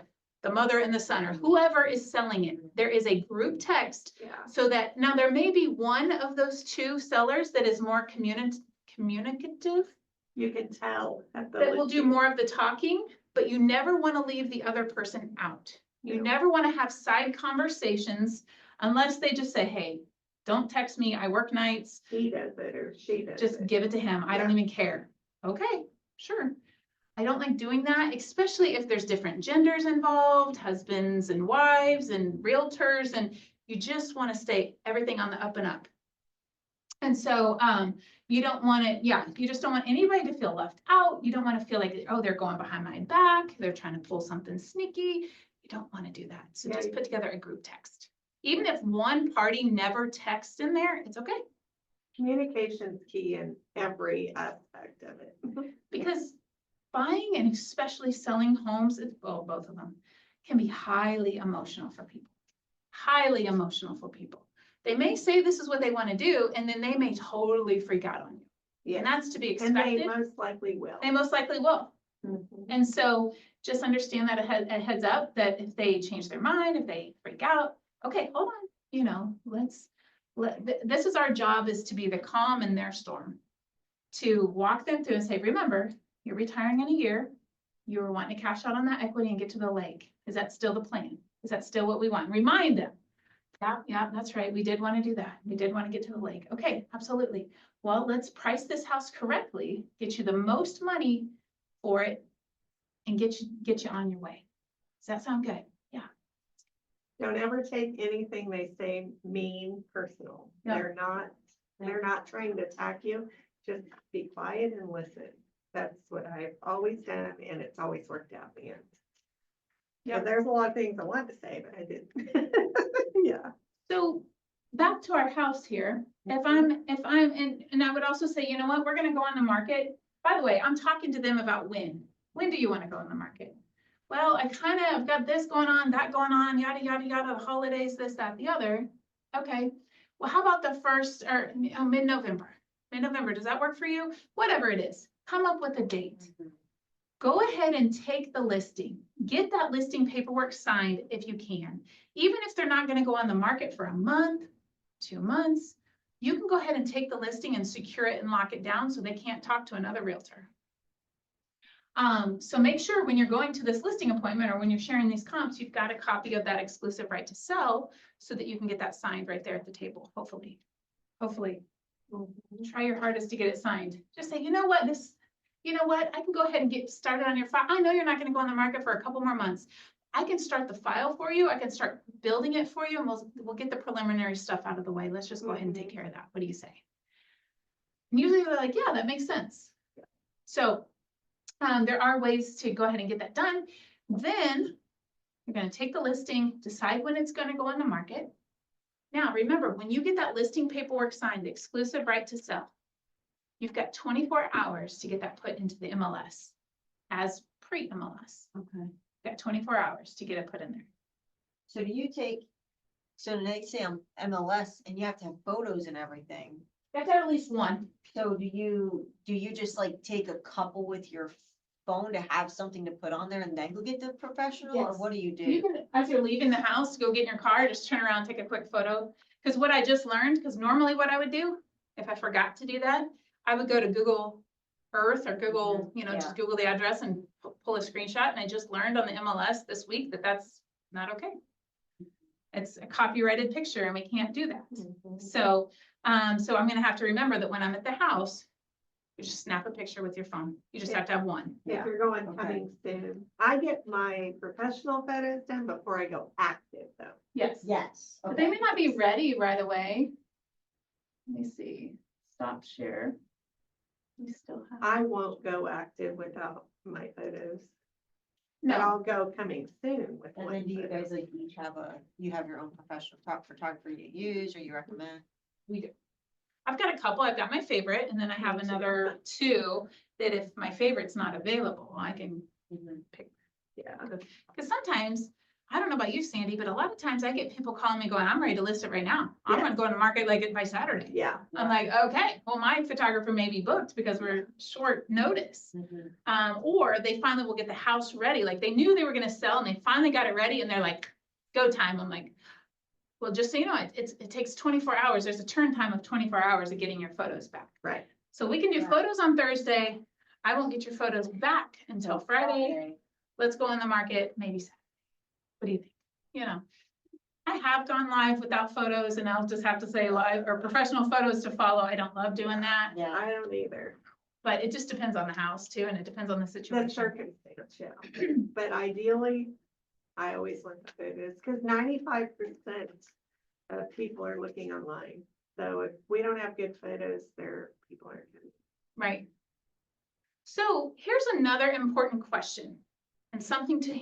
mother and the son, or whoever is selling it. There is a group text, Yeah. so that now there may be one of those two sellers that is more communicative, You can tell at the. that will do listing. more of the talking, but you never want to leave the other person out. You No. never want to have side conversations. Unless they just say, hey, don't text me, I work nights, He does it or she does just it. give it to him. I don't even care. Okay, sure. I don't like doing that, especially if there's different genders involved, husbands and wives and realtors, and you just want to stay everything on the up and up. And so, you don't want it, yeah, you just don't want anybody to feel left out. You don't want to feel like, oh, they're going behind my back. They're trying to pull something sneaky. You don't want to do that. So Yeah, just you- put together a group text. Even if one party never texts in there, it's okay. Communication's key in every aspect of it. Because buying and especially selling homes, well, both of them, can be highly emotional for people. Highly emotional for people. They may say this is what they want to do, and then they may totally freak out on you. Yeah, And that's to be and they expected. most likely will. They most likely will. Mhm. And so just understand that a heads up, that if they change their mind, if they freak out, okay, hold on, this is our job, is to be the calm in their storm. To walk them through and say, remember, you're retiring in a year. You were wanting to cash out on that equity and get to the lake. Is that still the plan? Is that still what we want? Remind them. Yeah, that's right. We did want to do that. We did want to get to the lake. Okay, absolutely. Well, let's price this house correctly, get you the most money for it, and get you on your way. Does that sound good? Yeah. Don't ever take anything they say mean personal. No. They're not trying to attack you. Just be quiet and listen. That's what I've always done, and it's always worked out in the end. Yeah, Yep. there's a lot of things I wanted to say, but I didn't. Yeah. So back to our house here, if I'm, and I would also say, you know what, we're gonna go on the market. By the way, I'm talking to them about when do you wanna go on the market? Well, I've got this going on, that going on, yada, yada, yada, the holidays, this, that, the other. Okay, well, how about the first, or mid-November? Mid-November, does that work for you? Whatever it is, come up with a date. Go ahead and take the listing. Get that listing paperwork signed if you can. Even if they're not gonna go on the market for a month, 2 months, you can go ahead and take the listing and secure it and lock it down so they can't talk to another realtor. So make sure when you're going to this listing appointment or when you're sharing these comps, you've got a copy of that exclusive right to sell so that you can get that signed right there at the table, hopefully. Hopefully. Try your hardest to get it signed. Just say, you know what, I can go ahead and get started on your file. I know you're not gonna go on the market for a couple more months. I can start the file for you. I can start building it for you, and we'll get the preliminary stuff out of the way. Let's just go ahead and take care of that. What do you say? And usually they're like, yeah, that makes sense. So there are ways to go ahead and get that done. Then you're gonna take the listing, decide when it's gonna go on the market. Now, remember, when you get that listing paperwork signed, the exclusive right to sell, you've got 24 hours to get that put into the MLS as pre-MLS. Okay. You've got 24 hours to get it put in there. So do you take, so they say I'm MLS and you have to have photos and everything. You have to have at least one. So do you just like take a couple with your phone to have something to put on there and then go get the professional, or Yes. what do you do? You can, as you're leaving the house, go get in your car, just turn around, take a quick photo. Because what I just learned, because normally what I would do, if I forgot to do that, I would go to Google Earth or Google, just Google the address and pull a screenshot. And I just learned on the MLS this week that that's not okay. It's a copyrighted picture and we can't do that. So, so I'm gonna have to remember that when I'm at the house, you just snap a picture with your phone. You just have to have one. If you're going Okay. coming soon, I get my professional photos done before I go active though. Yes. Yes. But they may not be ready right away. Let me see. Stop share. We still have. I won't go active without my photos, but No, I'll go coming soon with And one. then do you photo. guys like each have you have your own professional photographer you use or you recommend? we do. I've got a couple. I've got my favorite, and then I have Me too. another two that if my favorite's not available, I can pick. Yeah. Because sometimes, I don't know about you, Sandy, but a lot of times I get people calling me going, I'm ready to list it right now. I'm gonna Yes. go to market like it by Saturday. Yeah. I'm like, okay, well, my photographer may be booked because we're short notice. Or they finally will get the house ready. Like they knew they were gonna sell and they finally got it ready and they're like, go time. I'm like, well, just so you know, it takes 24 hours. There's a turn time of 24 hours of getting your photos back. Right. So we can do Right. photos on Thursday. I won't get your photos back until Friday. Let's go on the market, maybe Saturday. What do you think? I have gone live without photos and I'll just have to say live or professional photos to follow. I don't love doing that, Yeah. I don't either. but it just depends on the house too, and it depends on the The situation. circumstance, yeah. But ideally, I always want the photos, because 95% of people are looking online. So if we don't have good photos, people aren't good. Right. So here's another important question and something to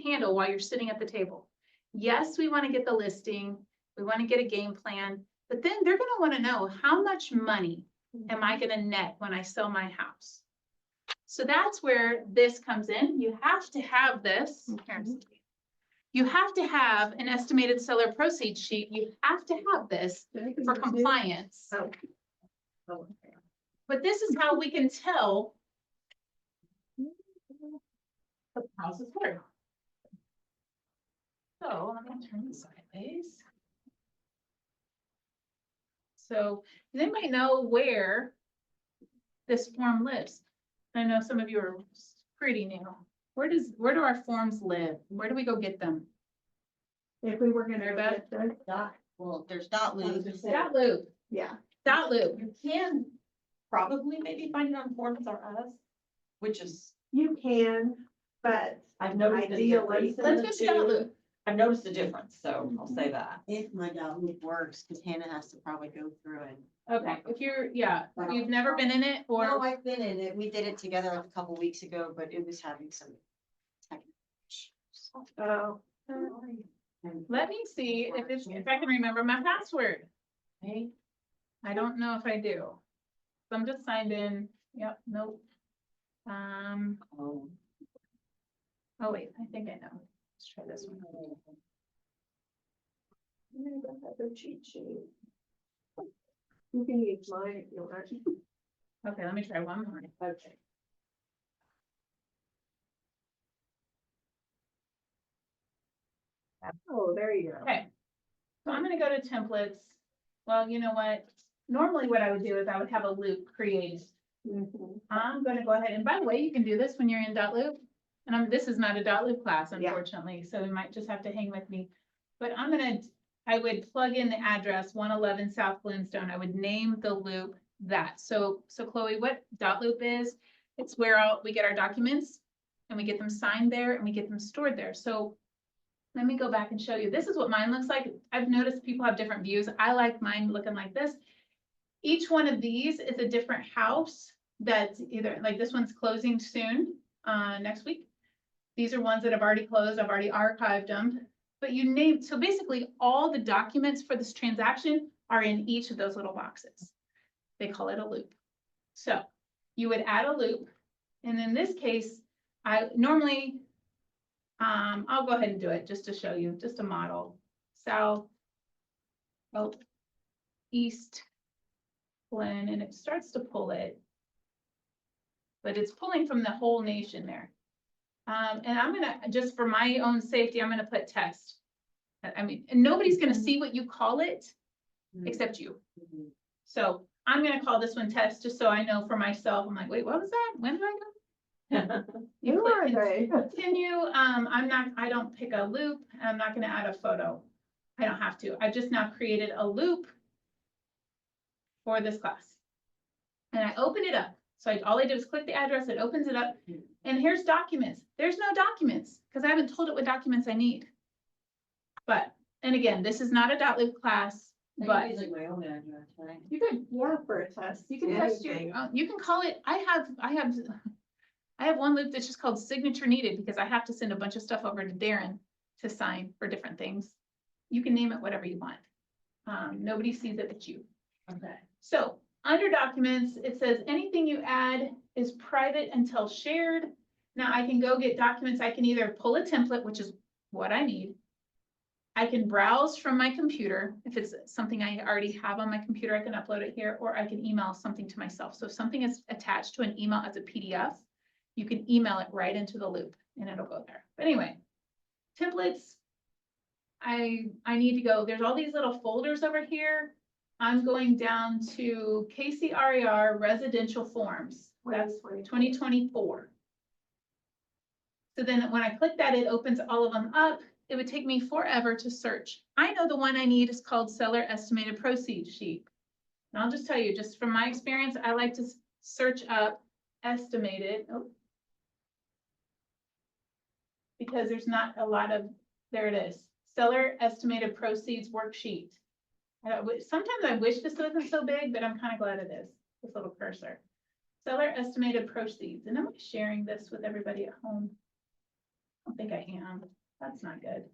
handle while you're sitting at the table. Yes, we want to get the listing, we want to get a game plan, but then they're going to want to know how much money am I going to net when I sell my house? So that's where this comes in. You have to have this. You have to have an estimated seller proceeds sheet. You have to have this for compliance. Oh. Oh, okay. But this is how we can tell the house is worth. So I'm gonna turn this sideways. So does anybody know where this form lives? I know some of you are pretty new. Where do our forms live? Where do we go get them? If we were gonna Mary go Beth? get those, Well, there's dot loop. Dot loop, yeah. dot loop. You can probably maybe find it on Forms R Us, which is, You can, but I've noticed the Ideally. difference in Let's the go to dot two. loop. I've noticed the difference, so I'll say that. If my dot loop works, because Hannah has to probably go through it. Okay, if you've never been in it No, or, I've been in it. We did it together like a couple weeks ago, but it was having some technical issues. oh, let me see if I can remember my password. Hey, I don't know if I do. So I'm just signed in. Yep, nope. oh, Oh wait, I think I know. Let's try this one. cheat sheet. You can use mine if you want. Okay, let me try one more. Okay. Oh, there you go. Okay. So I'm gonna go to templates. Well, you know what? Normally what I would do is I would have a loop created. Mhm. I'm gonna go ahead, and by the way, you can do this when you're in dot loop. And this is not a dot loop class, Yeah. unfortunately, so you might just have to hang with me. But I would plug in the address 111 South Glenstone. I would name the loop that. So Chloe, what dot loop is? It's where we get our documents and we get them signed there and we get them stored there. So let me go back and show you. This is what mine looks like. I've noticed people have different views. I like mine looking like this. Each one of these is a different house that's either, like this one's closing soon, next week. These are ones that have already closed. I've already archived them. But so basically all the documents for this transaction are in each of those little boxes. They call it a loop. So you would add a loop. And in this case, I normally, I'll go ahead and do it just to show you, just a model. South, East, Glen, and it starts to pull it. But it's pulling from the whole nation there. And I'm gonna, just for my own safety, I'm gonna put test. I mean, and nobody's gonna see what you call it, except you. So I'm gonna call this one test, just so I know for myself. I'm like, wait, what was that? When did I go? You Who click are they? continue. I don't pick a loop. I'm not gonna add a photo. I don't have to. I just now created a loop for this class. And I open it up. So all I do is click the address, it opens it up, and here's documents. There's no documents, because I haven't told it what documents I need. But, and again, this is not a dot loop class, but Like my own address, right? you could, Yeah, for a test. you can test anything. you can call it, I have one loop that's just called signature needed, because I have to send a bunch of stuff over to Darren to sign for different things. You can name it whatever you want. Nobody sees it but you. Okay. So under documents, it says anything you add is private until shared. Now I can go get documents. I can either pull a template, which is what I need. I can browse from my computer. If it's something I already have on my computer, I can upload it here, or I can email something to myself. So if something is attached to an email as a PDF, you can email it right into the loop and it'll go there. But anyway, templates, I need to go, there's all these little folders over here. I'm going down to KCRER residential forms. That's 2024. So then when I click that, it opens all of them up. it would take me forever to search. I know the one I need is called seller estimated proceeds sheet. And I'll just tell you, just from my experience, I like to search up estimated. Because there's not a lot of, there it is, seller estimated proceeds worksheet. Sometimes I wish this wasn't so big, but I'm kind of glad it is, this little cursor. Seller estimated proceeds, and am I sharing this with everybody at home? I don't think I am, that's not good.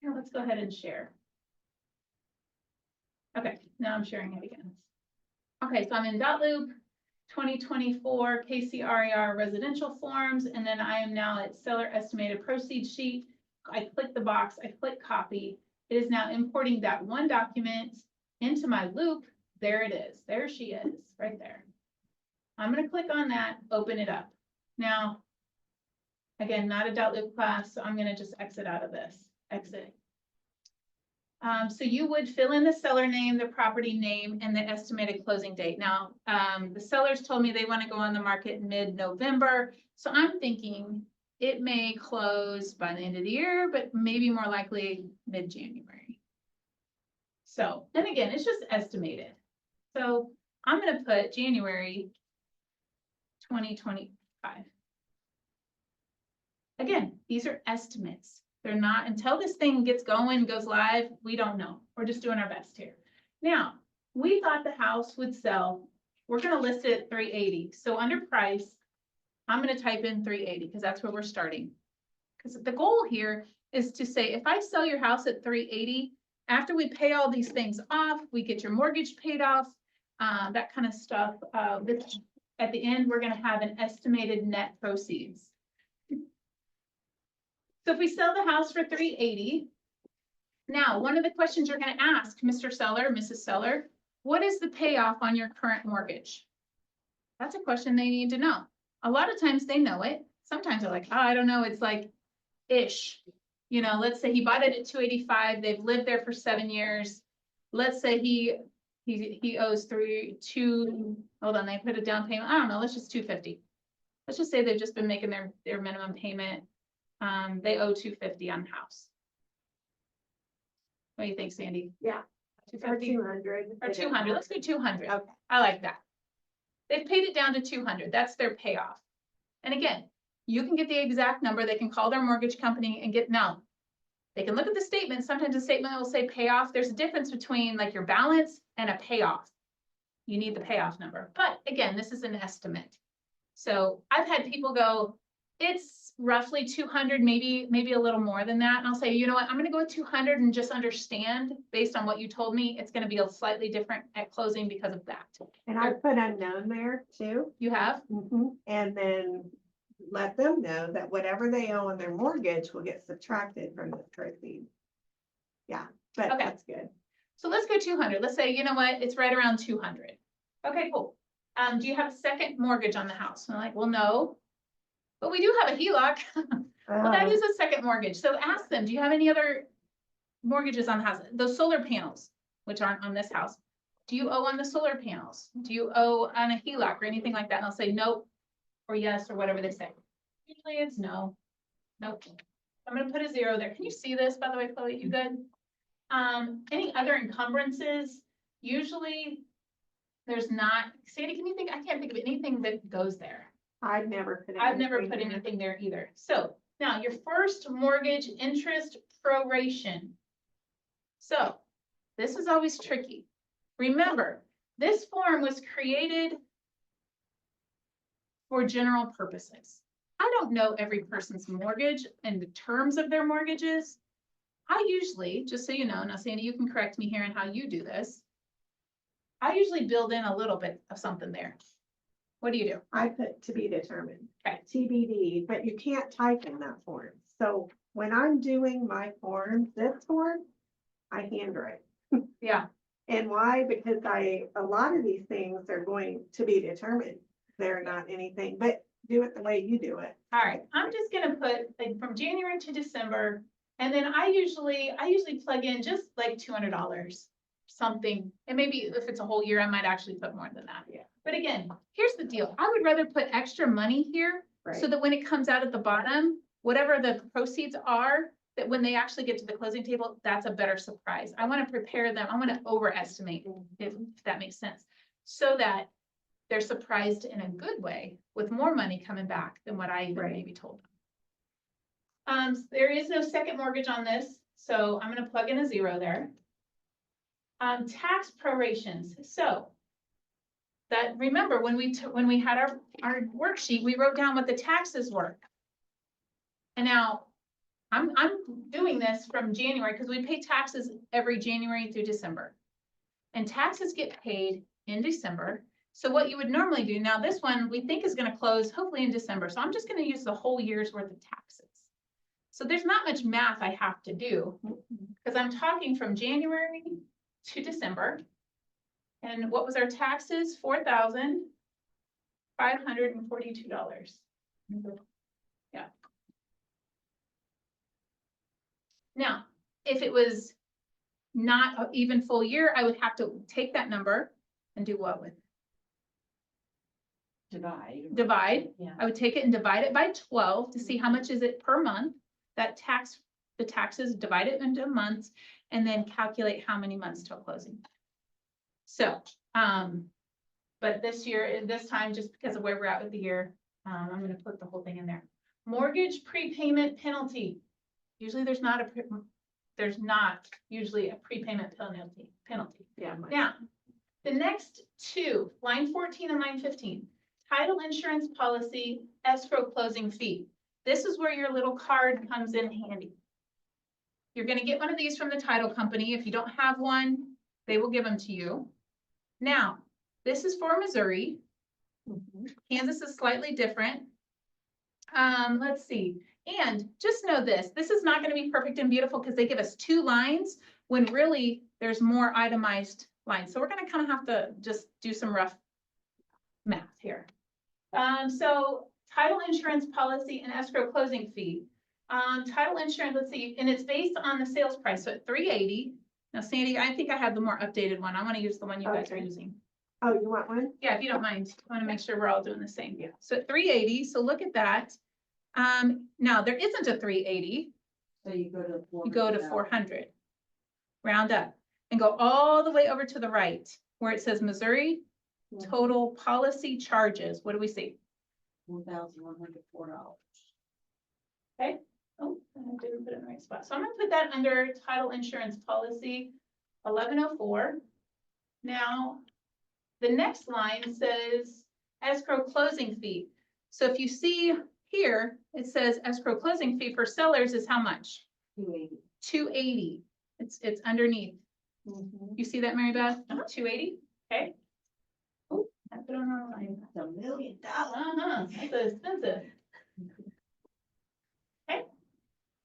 Here, let's go ahead and share. Okay, now I'm sharing it again. Okay, so I'm in Dotloop, 2024 KCRER residential forms, and then I am now at seller estimated proceeds sheet. I click the box, I click copy. It is now importing that one document into my loop. There it is. There she is, right there. I'm going to click on that, open it up. Now, again, not a Dotloop class, so I'm going to just exit out of this. Exit. So you would fill in the seller name, the property name, and the estimated closing date. Now, the sellers told me they want to go on the market mid-November. So I'm thinking it may close by the end of the year, but maybe more likely mid-January. So, and again, it's just estimated. So I'm going to put January 2025. Again, these are estimates. They're not, until this thing gets going, goes live, we don't know. We're just doing our best here. Now, we thought the house would sell. We're going to list it at 380. So under price, I'm going to type in 380 because that's where we're starting. Because the goal here is to say, if I sell your house at 380, after we pay all these things off, we get your mortgage paid off, that kind of stuff. At the end, we're going to have an estimated net proceeds. So if we sell the house for 380, now one of the questions you're going to ask, Mr. Seller, Mrs. Seller, what is the payoff on your current mortgage? That's a question they need to know. A lot of times they know it. Sometimes they're like, oh, I don't know. It's like ish. You know, let's say he bought it at 285. They've lived there for 7 years. Let's say he owes hold on, they put a down payment. I don't know. Let's just 250. Let's just say they've just been making their minimum payment. They owe 250 on the house. What do you think, Sandy? Yeah. Or 250 200. or 200? Let's do 200. Okay. I like that. They've paid it down to 200. That's their payoff. And again, you can get the exact number. They can call their mortgage company and get, no. They can look at the statement. Sometimes the statement will say payoff. There's a difference between like your balance and a payoff. You need the payoff number. But again, this is an estimate. So I've had people go, it's roughly 200, maybe a little more than that. And I'll say, you know what, I'm going to go with 200 and just understand based on what you told me, it's going to be a slightly different at closing because of that. And I put unknown there too. You have? And then let them know that whatever they owe on their mortgage will get subtracted from this proceeds. Yeah, but Okay. that's good. So let's go 200. Let's say, you know what, it's right around 200. Okay, cool. Do you have a second mortgage on the house? And I'm like, well, no, but we do have a HELOC. Well, that is a second mortgage. So ask them, do you have any other mortgages on the house? Those solar panels, which aren't on this house. Do you owe on the solar panels? Do you owe on a HELOC or anything like that? And I'll say nope, or yes, or whatever they say. Usually it's no. Nope. I'm gonna put a 0 there. Can you see this, by the way, Chloe? You good? Any other encumbrances? Usually there's not. Sandy, can you think? I can't think of anything that goes there. I've never put. I've never put there. anything there either. So now your first mortgage interest proration. So this is always tricky. Remember, this form was created for general purposes. I don't know every person's mortgage and the terms of their mortgages. I usually, just so you know, now Sandy, you can correct me here on how you do this. I usually build in a little bit of something there. What do you do? I put to be determined. Okay. TBD, but you can't type in that form. So when I'm doing my form, this form, I handwrite. Yeah. And why? Because a lot of these things are going to be determined. They're not anything, but do it the way you do it. All right, I'm just gonna put like from January to December, and then I usually plug in just like $200, something. And maybe if it's a whole year, I might actually put more than that. Yeah. But again, here's the deal. I would rather put extra money here so Right. that when it comes out at the bottom, whatever the proceeds are, that when they actually get to the closing table, that's a better surprise. I want to prepare them. I want to overestimate, if that makes sense. So that they're surprised in a good way with more money coming back than what I even Right. maybe told them. There is no second mortgage on this, so I'm gonna plug in a 0 there. Tax prorations, so. That, remember, when we had our worksheet, we wrote down what the taxes were. And now, I'm doing this from January, because we pay taxes every January through December. And taxes get paid in December. So what you would normally do, now this one we think is gonna close hopefully in December, so I'm just gonna use the whole year's worth of taxes. So there's not much math I have to do, because I'm talking from January to December. And what was our taxes? $4,542. Yeah. Now, if it was not an even full year, I would have to take that number and do what with? Divide. Yeah. I would take it and divide it by 12 to see how much is it per month. The taxes, divide it into months, and then calculate how many months till closing. So, but this time, just because of where we're at with the year, I'm gonna put the whole thing in there. Mortgage prepayment penalty. Usually there's not usually a prepayment penalty. Yeah. Now, the next two, line 14 and line 15, title insurance policy, escrow closing fee. This is where your little card comes in handy. You're gonna get one of these from the title company. If you don't have one, they will give them to you. Now, this is for Missouri. Kansas is slightly different. Let's see. And just know this is not gonna be perfect and beautiful because they give us 2 lines when really there's more itemized lines. So we're gonna kind of have to just do some rough math here. So title insurance policy and escrow closing fee. Title insurance, let's see, and it's based on the sales price, so at $380. Now, Sandy, I think I have the more updated one. I want to use the one you guys are Okay. using. Oh, you want one? Yeah, if you don't mind, I want to make sure we're all doing the same. Yeah. So at $380, so look at that. Now there isn't a $380. So you go to. You go to $400. Round up and go all the way over to the right where it says Missouri total policy charges. What do we see? $1,104. Okay. Oh, I didn't put it in the right spot. So I'm gonna put that under title insurance policy 1104. Now, the next line says escrow closing fee. So if you see here, it says escrow closing fee for sellers is how much? $280. It's underneath. You see that, Mary Beth? $280. Okay. Oh, I put it on the wrong line. That's $1 million. That's expensive. Okay.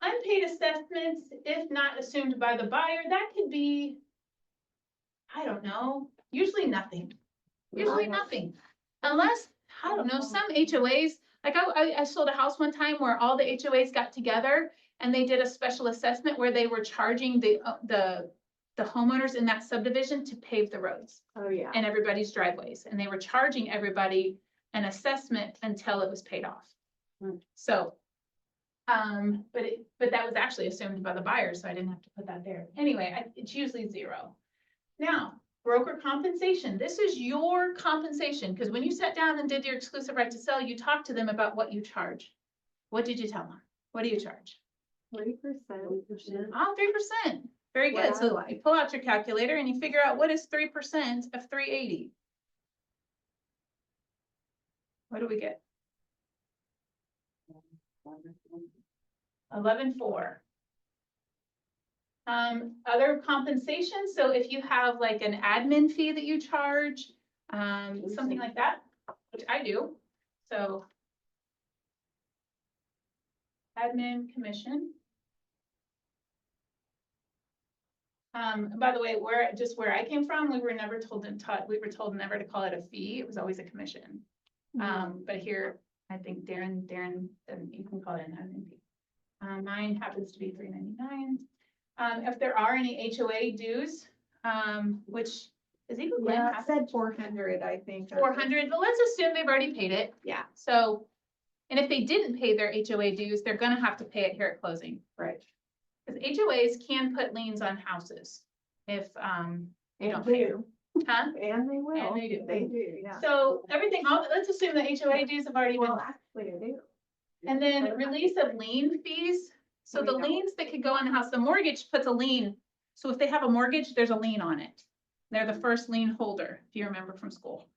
Unpaid assessments, if not assumed by the buyer, that could be, I don't know, usually nothing. Usually nothing. Unless, I don't know, some HOAs, like I sold a house one time where all the HOAs got together and they did a special assessment where they were charging the homeowners in that subdivision to pave the roads Oh, yeah. and everybody's driveways. And they were charging everybody an assessment until it was paid off. So, but that was actually assumed by the buyer, so I didn't have to put that there. Anyway, it's usually 0. Now, broker compensation. This is your compensation, because when you sat down and did your exclusive right to sell, you talked to them about what you charge. What did you tell them? What do you charge? 3%. Oh, 3%. Very good. Wow. So you pull out your calculator and you figure out what is 3% of 380. What do we get? 11,400. Other compensation. So if you have like an admin fee that you charge, something like that, which I do. So admin commission. By the way, where I came from, we were never told we were told never to call it a fee. It was always a commission. But here, I think Darren, you can call it an admin fee. Mine happens to be $399. If there are any HOA dues, which is even Glenn Yeah, it has said 400, I think. 400, but let's assume they've already paid it. Yeah. So, and if they didn't pay their HOA dues, they're gonna have to pay it here at closing. Right. Because HOAs can put liens on houses if, you And don't pay. do, Huh? and they will. they do. They do, yeah. So everything, let's assume the HOA dues have already been, Well, actually, they do. and then release of lien fees. So the We don't. liens that could go on the house, the mortgage puts a lien. So if they have a mortgage, there's a lien on it. They're the first lien holder, if you remember from school.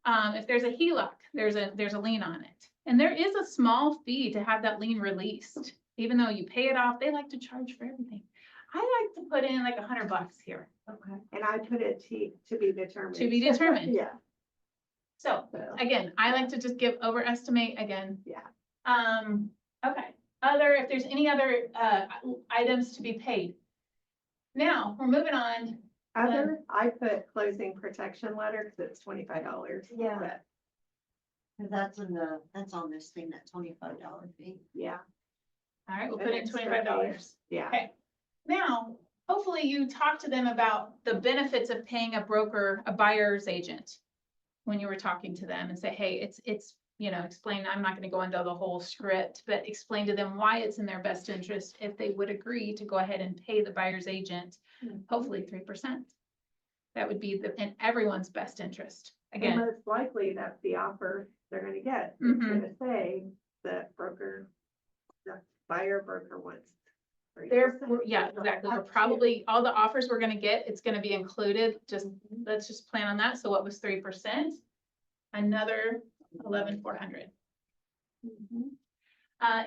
If there's a HELOC, there's a lien on it. And there is a small fee to have that lien released. Even though you pay it off, they like to charge for everything. I like to put in like $100 here. Okay. And I put it to be determined. To be determined. Yeah. So So, again, I like to just give overestimate again. yeah. Okay, if there's any other, items to be paid. Now, we're moving on. Other, I put closing protection letter because it's $25. Yeah. But, 'Cause that's on this thing, that $25 fee. yeah, All right, we'll An put in extra $25. yeah. Okay. Now, hopefully you talked to them about the benefits of paying a broker, a buyer's agent. When you were talking to them and say, hey, it's, explain, I'm not gonna go into the whole script, but explain to them why it's in their best interest if they would agree to go ahead and pay the buyer's agent, hopefully 3%. That would be in everyone's best interest. And Again, most likely that's the offer they're gonna get. It's Mhm. gonna say the broker, the buyer broker wants. 3%. yeah, exactly. We're Up to- probably, all the offers we're gonna get, it's gonna be included. Let's just plan on that. So what was 3%? Another 11,400. Mhm.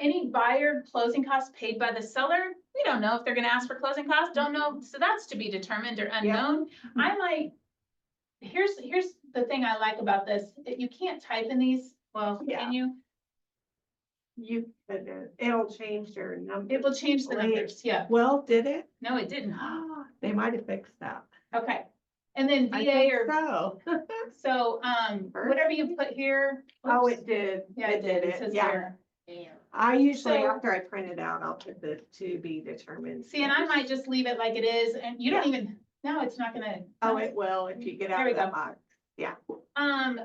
Any buyer closing costs paid by the seller, we don't know if they're gonna ask for closing costs, don't know, so that's to be determined or unknown. I like, here's the thing I like about this, if you can't type in these, well, Yeah. can you? You, it'll change your number. It will change the Wait. numbers, yeah, Well, did it? no, it didn't, They might have fixed that. okay. And then I VA think or, so. so, whatever you put here. Oh, oops. it did. Yeah, it did, it says Yeah. there. I usually, So- after I print it out, I'll put the to be determined. See, and I might just leave it like it is, and you don't Yeah. even, no, it's not gonna. Oh, it will if you get There out we of that go. box. Yeah.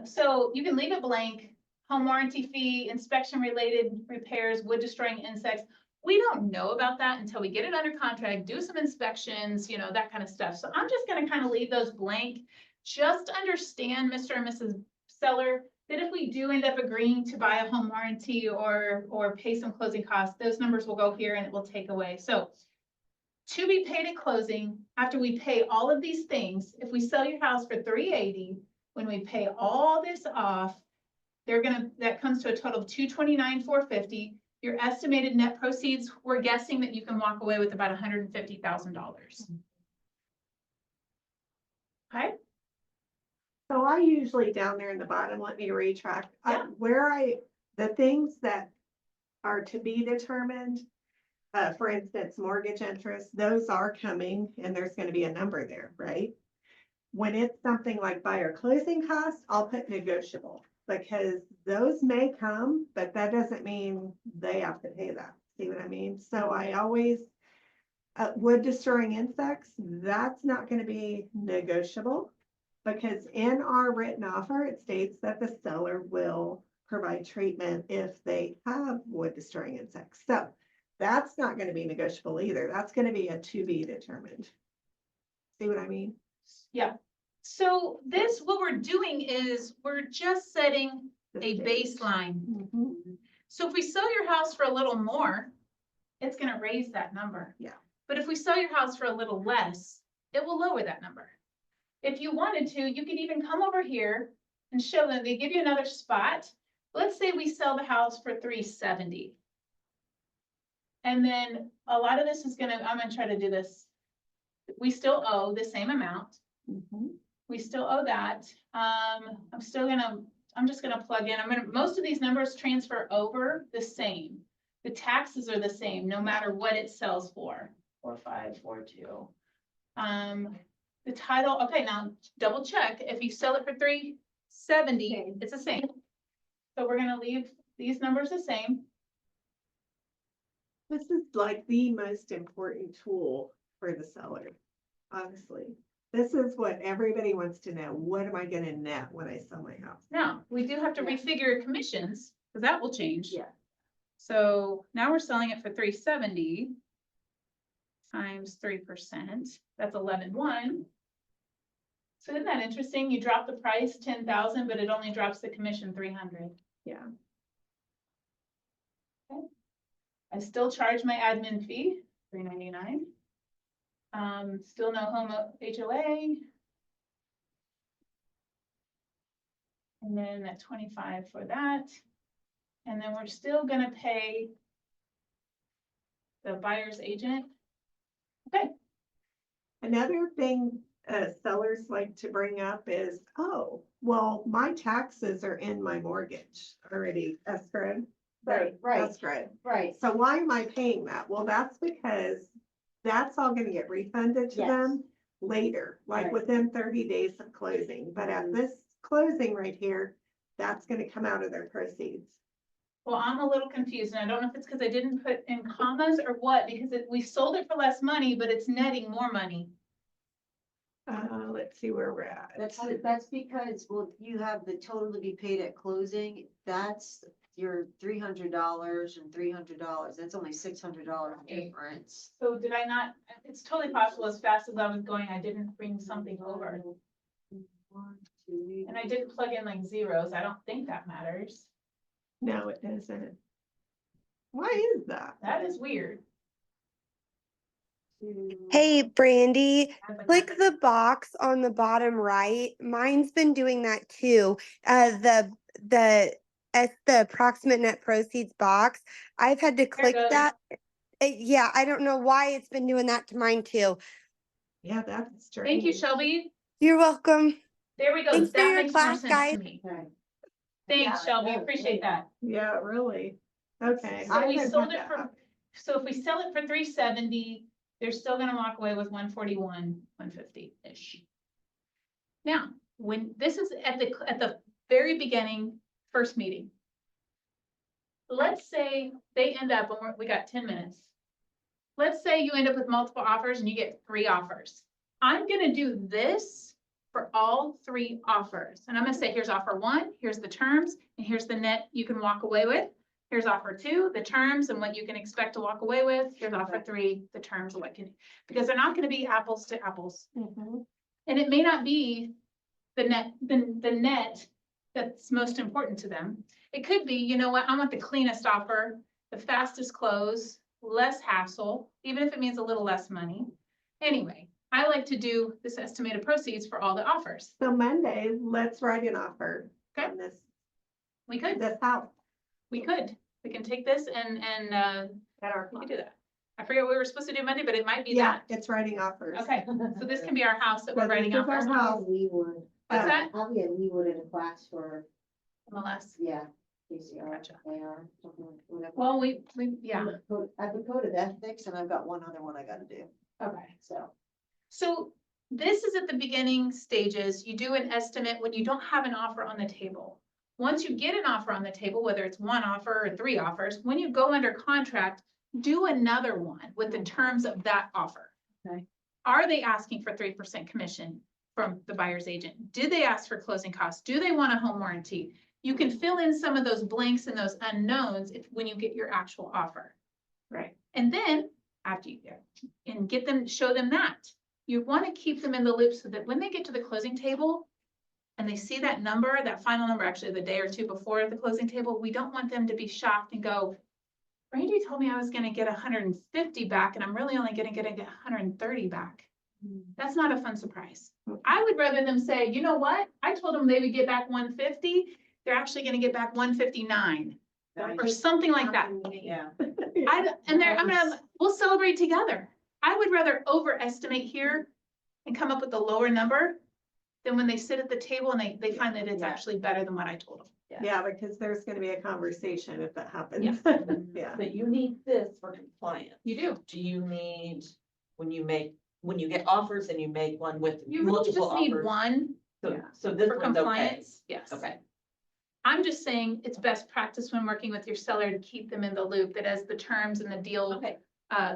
So you can leave it blank, home warranty fee, inspection related repairs, wood destroying insects. We don't know about that until we get it under contract, do some inspections, that kind of stuff. So I'm just gonna kind of leave those blank. Just understand, Mr. and Mrs. Seller, that if we do end up agreeing to buy a home warranty or pay some closing costs, those numbers will go here and it will take away. So to be paid at closing, after we pay all of these things, if we sell your house for $380, when we pay all this off, that comes to a total of $229,450. Your estimated net proceeds, we're guessing that you can walk away with about $150,000. Okay, So I usually down there in the bottom, let me retract, Yeah. the things that are to be determined. For instance, mortgage interest, those are coming and there's gonna be a number there, right? When it's something like buyer closing costs, I'll put negotiable. Because those may come, but that doesn't mean they have to pay that. See what I mean? So I always, wood destroying insects, that's not gonna be negotiable. Because in our written offer, it states that the seller will provide treatment if they have wood destroying insects. So that's not gonna be negotiable either. That's gonna be a to be determined. See what I mean? yeah. So what we're doing is we're just setting The a stage. baseline. Mhm. So if we sell your house for a little more, it's gonna raise that number. Yeah. But if we sell your house for a little less, it will lower that number. If you wanted to, you could even come over here and show them, they give you another spot. Let's say we sell the house for $370. And then a lot of this I'm gonna try to do this. We still owe the same amount. Mhm. We still owe that. I'm just gonna plug in, most of these numbers transfer over the same. The taxes are the same, no matter what it sells for, 4542. The title, okay, now double check, if you sell it for $370, it's the same. So we're gonna leave these numbers the same. This is like the most important tool for the seller, honestly. This is what everybody wants to know. What am I gonna net when I sell my house? Now, we do have to Yeah. refigure commissions, because that will change. Yeah. So now we're selling it for $370. times 3%, that's 11,100. So isn't that interesting? You drop the price 10,000, but it only drops the commission 300. Yeah. I still charge my admin fee, $3.99. Still no home HOA. And then at 25 for that. And then we're still gonna pay the buyer's agent. Okay, Another thing, sellers like to bring up is, oh, well, my taxes are in my mortgage already escrowed. Right, right. Escrowed. Right. So why am I paying that? Well, that's because that's all gonna get refunded to Yes. them later, like Right. within 30 days of closing. But at this closing right here, that's gonna come out of their proceeds. well, I'm a little confused, and I don't know if it's because I didn't put in commas or what, because we sold it for less money, but it's netting more money. Let's see where we're at. That's because, well, you have the total to be paid at closing, that's your $300 and $300, that's only $600 difference. So did I not, it's totally possible as fast as I was going, I didn't bring something over. One, two, And I didn't plug in like zeros, I don't think that matters. No, it isn't. Why is that? That is weird. two. Hey, Brandy, I was like, click the box on the bottom right. Mine's been doing that too. The the approximate net proceeds box. I've had to click goes. that. Yeah, I don't know why it's been doing that to mine too. Yeah, that's strange. Thank you, Shelby. You're welcome. There we go. Thanks for That your makes more class, sense guys. to me. Right. Thanks, Yeah, Shelby, that was appreciate great. that. Yeah, really. Okay. So I we haven't sold put it that for, up. so if we sell it for 370, they're still gonna walk away with 141, 150-ish. Now, when this is at the very beginning, first meeting. Let's say they end up, and we got 10 minutes. Let's say you end up with multiple offers and you get 3 offers. I'm gonna do this for all 3 offers. And I'm gonna say, here's offer 1, here's the terms, and here's the net you can walk away with. Here's offer 2, the terms and what you can expect to walk away with. Here's offer 3, the terms of what can, because they're not gonna be apples to apples. Mhm. And it may not be the net that's most important to them. It could be, you know what, I want the cleanest offer, the fastest close, less hassle, even if it means a little less money. Anyway, I like to do this estimated proceeds for all the offers. So Monday, let's write an offer Okay. on We could, this house. we can take this and At our we could do that. I forget what we were supposed to do Monday, but it might be Yeah, that. it's writing offers. Okay, so this can be our house that So we're this writing is our offers. house. Leewood. What's that? I'll be at Leewood in a class for, MLS. yeah, PCR, Gotcha. AR, something like whatever. Well, yeah, I've been coded ethics and I've got one other one I gotta do, okay. so. So this is at the beginning stages. You do an estimate when you don't have an offer on the table. Once you get an offer on the table, whether it's 1 offer or 3 offers, when you go under contract, do another one with the terms of that offer. Okay. Are they asking for 3% commission from the buyer's agent? Did they ask for closing costs? Do they want a home warranty? You can fill in some of those blanks and those unknowns when you get your actual offer. Right. And then after you and get them, show them that. You want to keep them in the loop so that when they get to the closing table and they see that number, that final number, actually the day or 2 before the closing table, we don't want them to be shocked and go, Brandi told me I was gonna get 150 back and I'm really only gonna get 130 back. That's not a fun surprise. I would rather them say, you know what? I told them they would get back 150. They're actually gonna get back 159 or something like that. Yeah. We'll celebrate together. I would rather overestimate here and come up with a lower number than when they sit at the table and they find that it's Yeah. actually better than what I told them. Yeah, because there's gonna be a conversation if that happens. Yeah. But you need this for compliance. You do. Do you need, when you get offers and you make one with You really multiple just need offers? one So this for one's okay. compliance. Yes. Okay. I'm just saying it's best practice when working with your seller to keep them in the loop, that as the terms and the deal, Okay.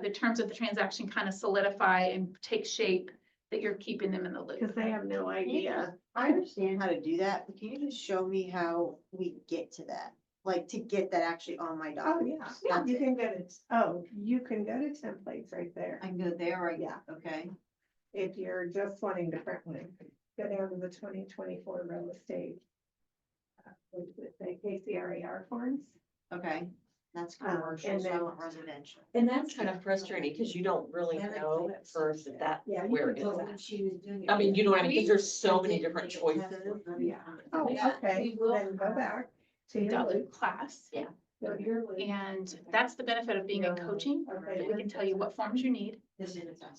the terms of the transaction kind of solidify and take shape, that you're keeping them in the loop. Cause they have no idea. I understand how to do that, but can you just show me how we get to that? like to get that actually on my Oh, document. yeah, That's you it. can go to, you can go to templates right there. I can go there, right? Yeah. Okay, If you're just wanting to print one, go down to the 2024 real estate. What does it say, KCRAR forms. okay, that's and commercial, so I then- want residential. And that's kind of frustrating, because you don't really know at first if that's Yeah, you where can it go is back. at. I mean, you know what I mean, because there's so many different choices. Yeah. Oh, Yeah, okay, we will then go back to your Adult loop. class, Yeah. Go to your loop. and that's the benefit of being in coaching, Okay. that we can tell you what forms you need.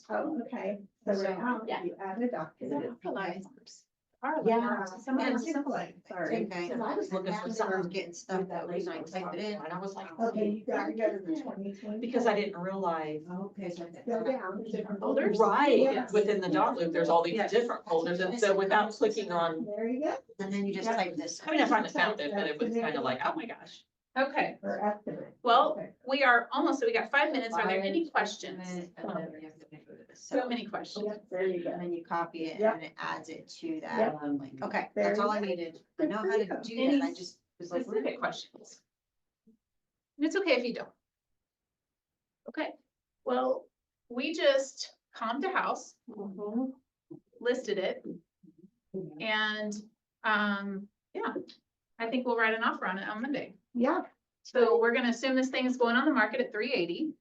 Oh, okay, so So, right now, yeah. you add a document. A lot of forms. Are a lot of Yeah. forms. Some of them And are simple. Sorry. Okay. Because I was looking for After something start getting stuff that way, I type it in. And I was like, Okay, you gotta go to the 2020. because I didn't realize. Okay. Go down to different Folders? Right, Yes. within the dot loop, there's all these Yes. different folders, and so without clicking on, There you go, And then you just type this. I mean, I finally found it, but it was kind of like, oh my gosh. Okay, for estimate. well, Okay. we are almost, so we got 5 minutes. Are there any questions? So many Yep, questions. there you go. And then you copy it Yep. and it adds it to that. Yep. Link. Okay, There that's all you I go. needed. I Good know for how to you. do Any that. I just was like, Specific questions? And it's okay if you don't. Okay, well, we just comped a house, listed it, and, yeah, I think we'll write an offer on it on Monday. Yeah, So we're gonna assume this thing is going on the market at 380.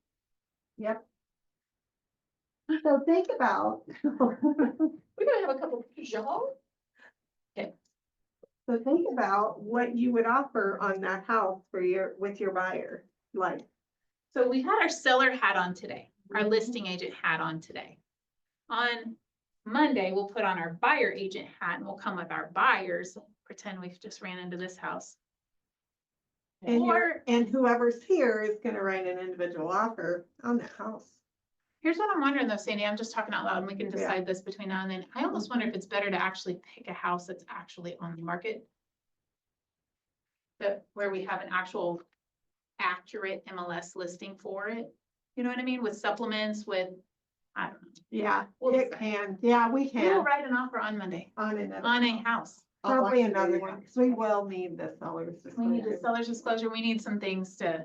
yep. So think about, We're gonna have a couple y'all. so think about what you would offer on that house for with your buyer, like. So we had our seller hat on today, our listing agent hat on today. On Monday, we'll put on our buyer agent hat and we'll come with our buyers, pretend we've just ran into this house. Or, And whoever's here is gonna write an individual offer on that house. here's what I'm wondering though, Sandy, I'm just talking out loud and we can Yeah. decide this between now and then. I almost wonder if it's better to actually pick a house that's actually on the market. Where we have an actual accurate MLS listing for it. You know what I mean? With supplements, with, I don't know. Yeah, We'll it decide. can, yeah, we We'll can, write an offer on Monday on another. on a house. I'll Probably walk through another your one, house. because we will need the seller's. We need the disclosure. seller's disclosure. We need some things to,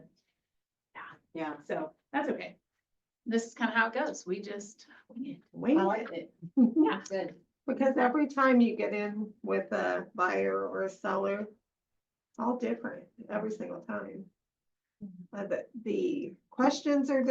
Yeah, so that's okay. This is kind of how it goes. We just, wing it. Wing I it. like it. Yeah. Good. Because every time you get in with a buyer or a seller, it's all different every single time. The questions are different.